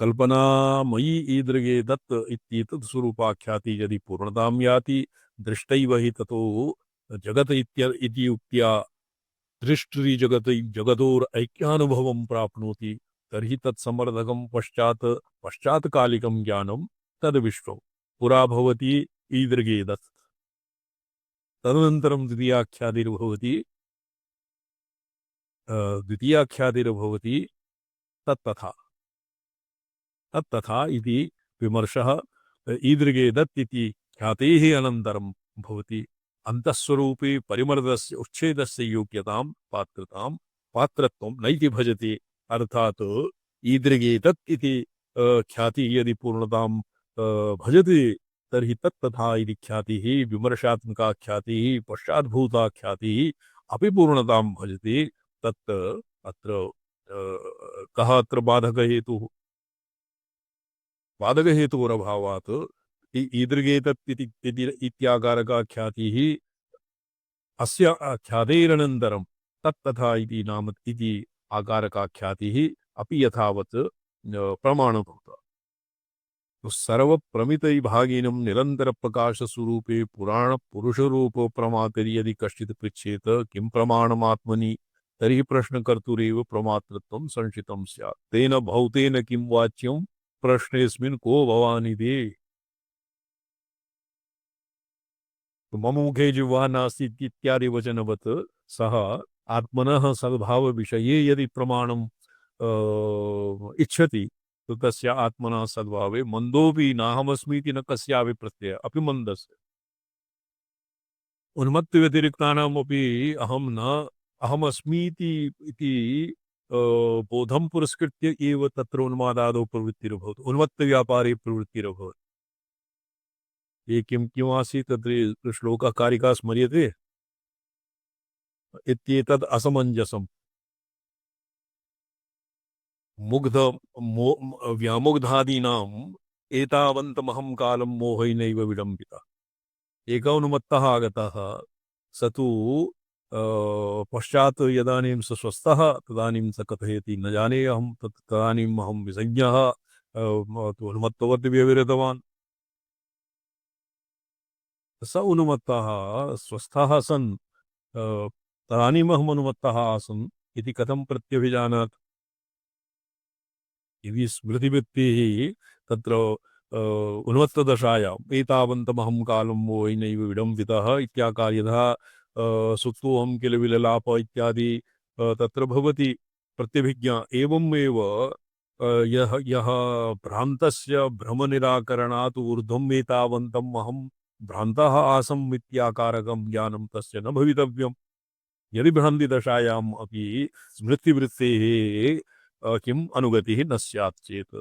कल्पनामयी ईदृगे दत्त इत्येतत् स्वरूपाख्याति यदि पूर्णतां याति दृष्टैव हि ततो जगत इति उक्त्या दृष्टि जगतोर ऐक्यानुभवं प्राप्नोति तर्हि तत्समर्थकं पश्चात्कालिकं ज्ञानं तद्विश्वं पुरा भवति ईदृगे दत्त तदनन्तरं द्वितीयाख्यातिर्भवति तत्तथा तत्तथा इति विमर्शः ईदृगेदत् इति ख्यातेः अनन्तरं भवति। अंतःस्वरूपे परिमर्दस्य उच्छेदस्य योग्यतां पात्रत्वं नैति भजति। अर्थात् ईदृगेतत् इति ख्याति यदि पूर्णतां भजति तर्हि तत्तथा इति ख्यातिः विमर्शात्मका ख्यातिः पश्चाद्भूता ख्यातिः अपि पूर्णतां भजति। तत् अत्र कः अत्र बाधकहेतुः? बाधकहेतोरभावात् ईदृगेतत् इत्याकारका ख्यातिः अस्य ख्यातेरनन्तरं तत्तथा इति नाम इति आकारका ख्यातिः अपि यथावत् प्रमाणभूता। तो सर्वप्रमितैभागिनं निरन्तरप्रकाशस्वरूपे पुराणपुरुषरूप प्रमातरि यदि कश्चित् पृच्छेत किं प्रमाणमात्मनि तर्हि प्रश्नकर्तुरेव प्रमातृत्वं संशितं स्यात्। तेन भौतेन किं वाच्यं प्रश्नेऽस्मिन् को भवानिति। तो मम मुखे जिह्वा नास्ति इत्यादि वचनवत् सः आत्मनः सद्भाव विषये यदि प्रमाणं इच्छति तो तस्य आत्मनः सद्भावे मंदोपि नाहमस्मीति न कस्यापि प्रत्यय अपि मंदस्य उन्मत्त व्यतिरिक्तानामपि अहं न अहमस्मीति इति बोधं पुरस्कृत्य एव तत्र उन्मादादौ प्रवृत्तिरभवत् उन्मत्त व्यापारे प्रवृत्तिरभवत्। ये किं किम् आसीत् तत्र श्लोकः कारिका स्मर्यते इत्येतद् असमञ्जसम् मुग्ध व्यामुग्धादीनाम् एतावन्तमहं कालं मोहैनैव विडम्बितः। एक उन्मत्तः आगतः स तु पश्चात् यदानीं स स्वस्थः तदानीं स कथयति न जाने अहं तदानीम् अहं विसञ्ज्ञः उन्मत्तवत् व्यवहृतवान्। स उन्मत्तः स्वस्थः सन् तदानीम् अहम् अनुमत्तः आसम् इति कथं प्रत्यभिजानात्? यदि स्मृतिवृत्तिः तत्र उन्मत्तदशायाम् एतावन्तमहं कालं मोहिनैव विडम्बितः इत्याकार यथा सुप्तोऽहं किल विललाप इत्यादि तत्र भवति प्रत्यभिज्ञा। एवमेव यः यः भ्रान्तस्य भ्रमनिराकरणात् ऊर्ध्वम् एतावन्तम् अहं भ्रान्तः आसम् इत्याकारकं ज्ञानं तस्य न भवितव्यम्। यदि भ्रान्तिदशायाम् अपि स्मृतिवृत्तेः किम् अनुगतिः न स्यात् चेत्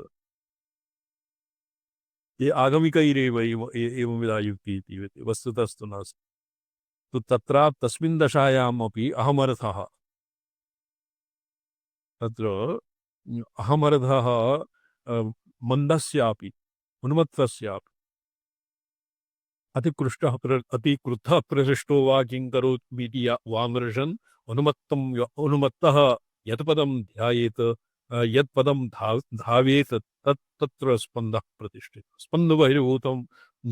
ये आगमिकैरेव एवंविधा युक्तिः इति वस्तुतस्तु नास्ति। तो तत्र तस्मिन् दशायाम् अपि अहमर्थः तत्र अहमर्थः मन्दस्यापि उन्मत्तस्यापि अतिक्रुष्टः अतिक्रुद्धः प्रहृष्टो वा किं करोतीति वामर्शन् उन्मत्तः यत्पदं ध्यायेत यत्पदं धावेत तत्र स्पन्दः प्रतिष्ठितः। स्पन्दबहिर्भूतं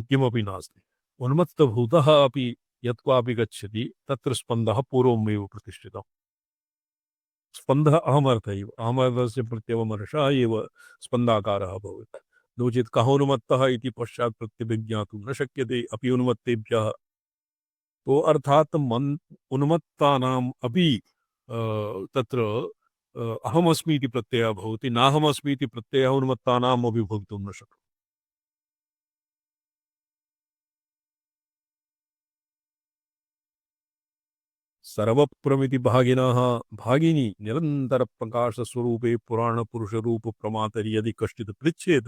किमपि नास्ति। उन्मत्तभूतः अपि यत्क्वापि गच्छति तत्र स्पन्दः पूर्वमेव प्रतिष्ठितः। स्पन्दः अहमर्थ एव अहमर्थस्य प्रत्यवमर्शः एव स्पन्दाकारः भवति। नो चेत् कः उन्मत्तः इति पश्चात् प्रत्यभिज्ञातुं न शक्यते अपि उन्मत्तेभ्यः। तो अर्थात् उन्मत्तानाम् अपि तत्र अहमस्मि इति प्रत्ययः भवति। नाहमस्मि इति प्रत्ययः उन्मत्तानाम् अपि भवितुं न शक्नोति। सर्वप्रमिति भागिनः भागिनी निरंतर प्रकाश स्वरूपे पुराण पुरुष रूप प्रमातरि यदि कश्चित् पृच्छेत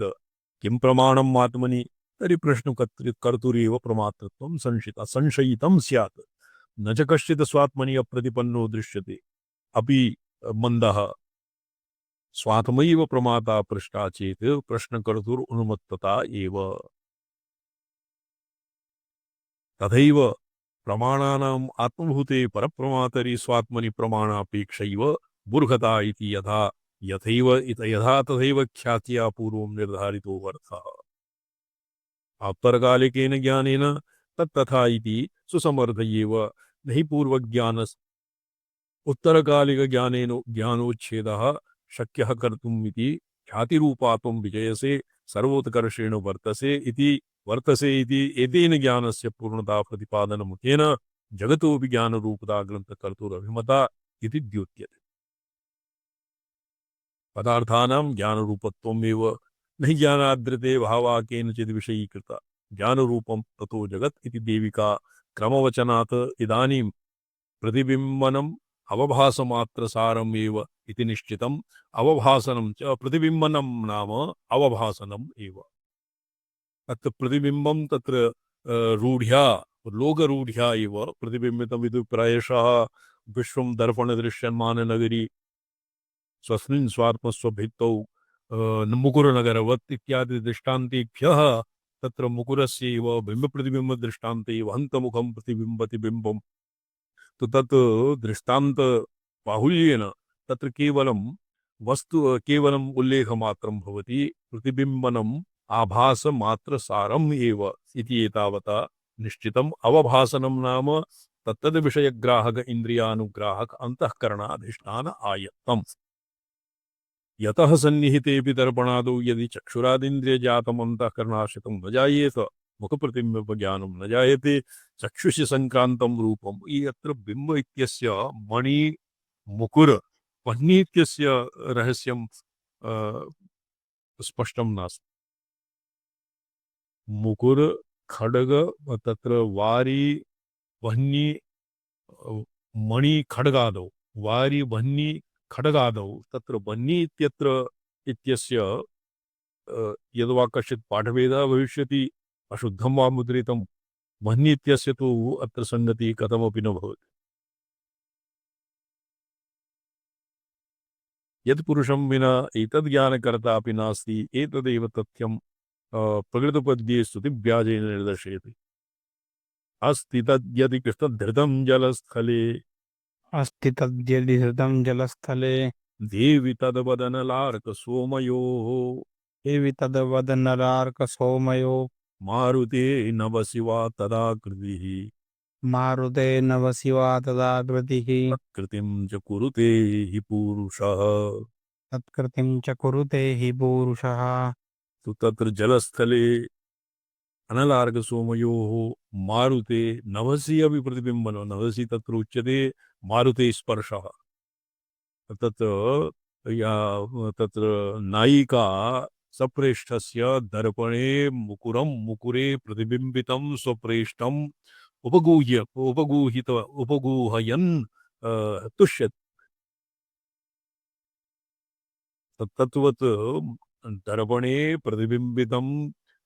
किं प्रमाणम् आत्मनि तर्हि प्रश्न कर्तुरेव प्रमातृत्वं संशयितं स्यात्। न च कश्चित् स्वात्मनि अप्रतिपन्नो दृश्यते अपि मंदः स्वात्मैव प्रमाता पृष्टा चेत् प्रश्नकर्तुरुन्मत्तता एव। तथैव प्रमाणानाम् आत्मभूते परप्रमातरि स्वात्मनि प्रमाणापेक्षैव मूर्खता इति यथा तथैव ख्यात्या पूर्वं निर्धारितो अर्थः। आप्तरकालिकेन ज्ञानेन तत्तथा इति सुसमर्थ एव न हि पूर्वज्ञानस् उत्तरकालिक ज्ञानोच्छेदः शक्यः कर्तुम् इति ख्यातिरूपात्वं विजयसे सर्वोत्कर्षेण वर्तसे इति एतेन ज्ञानस्य पूर्णता प्रतिपादनमुखेन जगतोऽपि ज्ञानरूपता ग्रन्थकर्तुरभिमता इति द्योत्यते। पदार्थानां ज्ञानरूपत्वमेव नहि ज्ञानाद्रते भावा केनचित् विषयीकृता ज्ञानरूपं ततो जगत् इति देविका क्रमवचनात् इदानीं प्रतिबिम्बनम् अवभासमात्रसारम् एव इति निश्चितम् अवभासनं च प्रतिबिम्बनं नाम अवभासनम् एव अत्र प्रतिबिम्बं तत्र रूढ्या लोकरूढ्या एव प्रतिबिम्बितमिति प्रायशः विश्वं दर्पणदृश्यमाननगरी स्वस्मिन् स्वात्मस्वभित्तौ मुकुरनगरवत् इत्यादि दृष्टान्तेभ्यः तत्र मुकुरस्य एव बिम्बप्रतिबिम्बदृष्टान्ते एव हन्तमुखं प्रतिबिम्बति बिम्बं तो तत् दृष्टान्त बाहुल्येन तत्र केवलं वस्तु केवलम् उल्लेखमात्रं भवति प्रतिबिम्बनम् आभासमात्रसारम् एव इति एतावता निश्चितम् अवभासनं नाम तत्तद् विषयग्राहक इन्द्रियानुग्राहक अंतःकरणाधिष्ठान आयत्तम् यतः सन्निहितेऽपि दर्पणादौ यदि चक्षुरादिन्द्रियजातम् अंतःकरणाश्रितं न जायेत मुखप्रतिबिम्ब ज्ञानं न जायते चक्षुषि संक्रांतं रूपम् यत्र बिम्ब इत्यस्य मणि मुकुर वह्नि इत्यस्य रहस्यं स्पष्टं नास्ति मुकुर खड्ग तत्र वारी वह्नि मणि खड्गादौ वारी वह्नि खड्गादौ तत्र वह्नि इत्यत्र इत्यस्य यद्वा कश्चित् पाठभेदः भविष्यति अशुद्धं वा मुद्रितं वह्नि इत्यस्य तु अत्र संगतिः कथमपि न भवति यत् पुरुषं विना एतद् ज्ञानकर्ता अपि नास्ति एतदेव तथ्यं प्रकृतपद्ये स्तुतिव्याजेन निर्दर्शयति अस्ति तद्यदि कृष्णधृतं जलस्थले अस्ति तद्यदि हृदं जलस्थले देवि तद्वदनलार्क सोमयोः देवि तद्वदनलार्कसौमयो मारुते नभसिवा तदा कृतिः मारुते नभसिवा तदा कृतिः कृतिं च कुरुते हि पुरुषः तत्कृतिं च कुरुते हि पूरुषः तु तत्र जलस्थले अनलार्क सोमयोः मारुते नभसि अपि प्रतिबिम्बनो नभसि तत्र उच्यते मारुते स्पर्शः तत्र नायिका सप्रेष्ठस्य दर्पणे मुकुरे प्रतिबिम्बितं स्वप्रेष्ठम् उपगूहयन् तुष्यति तत्तद्वत् दर्पणे प्रतिबिम्बितं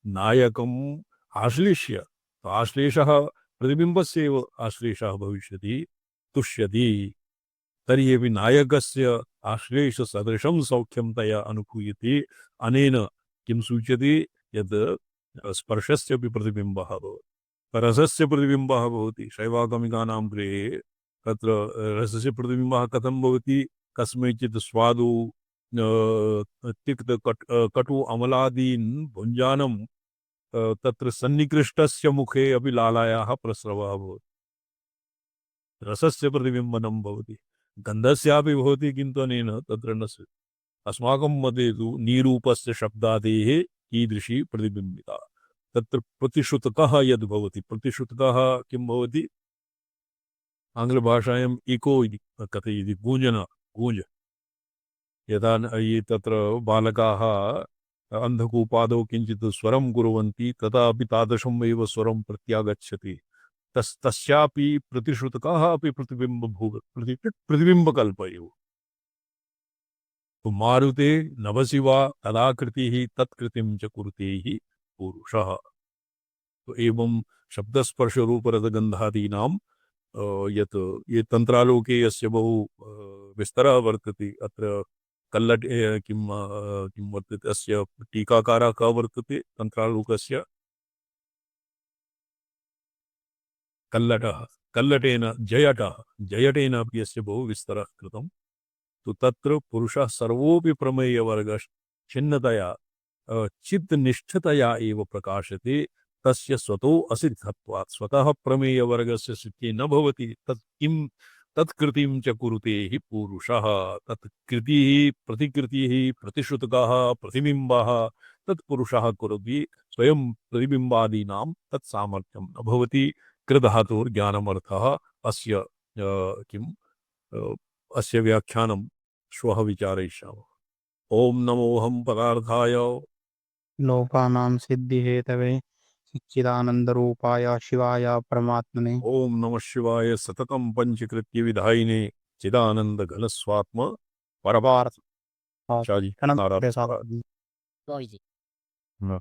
नायकम् आश्लिष्य आश्लेषः प्रतिबिम्बस्यैव आश्लेषः भविष्यति तुष्यति तर्हि अपि नायकस्य आश्लेषसदृशं सौख्यं तया अनुभूयते अनेन किं सूच्यते यत् स्पर्शस्य अपि प्रतिबिम्बः भवति रसस्य प्रतिबिम्बः भवति शैवागमिकानां गृहे तत्र रसस्य प्रतिबिम्बः कथं भवति कस्मैचित् स्वादु तिक्त कटु अमलादीन् भुञ्जानं तत्र सन्निकृष्टस्य मुखे अपि लालायाः प्रस्रवः भवति रसस्य प्रतिबिम्बनं भवति गन्धस्यापि भवति किन्तु अनेन तत्र न अस्माकं मते तु निरूपस्य शब्दादेः कीदृशी प्रतिबिम्बिता तत्र प्रतिश्रुतकः यद् भवति प्रतिश्रुतकः किं भवति आङ्ग्लभाषायाम् इको इति कथयति गूंज यदा ये तत्र बालकाः अन्धकूपादौ किञ्चित् स्वरं कुर्वन्ति तदापि तादृशम् एव स्वरं प्रत्यागच्छति तस्यापि प्रतिश्रुतकः अपि प्रतिबिम्बकल्प एव मारुते नभसि वा तदाकृतिः तत्कृतिं च कुरुते हि पुरुषः तो एवं शब्दस्पर्शरूपरसगन्धादीनां यत् ये तन्त्रालोके यस्य बहु विस्तरः वर्तते अत्र कल्लट् किं वर्तते अस्य टीकाकारः कः वर्तते तन्त्रालोकस्य कल्लटेन जयटेन अपि अस्य बहु विस्तरः कृतं तो तत्र पुरुषः सर्वोऽपि प्रमेयवर्गश्चिन्नतया चित्तनिष्ठतया एव प्रकाशते तस्य स्वतो असिद्धत्वात् स्वतः प्रमेयवर्गस्य सिद्धिः न भवति तत् किं तत्कृतिं च कुरुते हि पुरुषः तत् कृतिः प्रतिकृतिः प्रतिश्रुतकः प्रतिबिम्बः तत्पुरुषः करोति स्वयं प्रतिबिम्बादीनां तत्सामर्थ्यं न भवति कृतधातुर्ज्ञानमर्थः अस्य किम् अस्य व्याख्यानं श्वः विचारयिष्यामः। ओम नमोऽहं पदार्थाय लोकानां सिद्धिहेतवे चिदानन्दरूपाय शिवाय परमात्मने ओम नमः शिवाय सततम पंचकृत्य विधायिने चिदानंद घन स्वात्म परमार्थ शाह जी नारायण। प्रसाद। हाँ।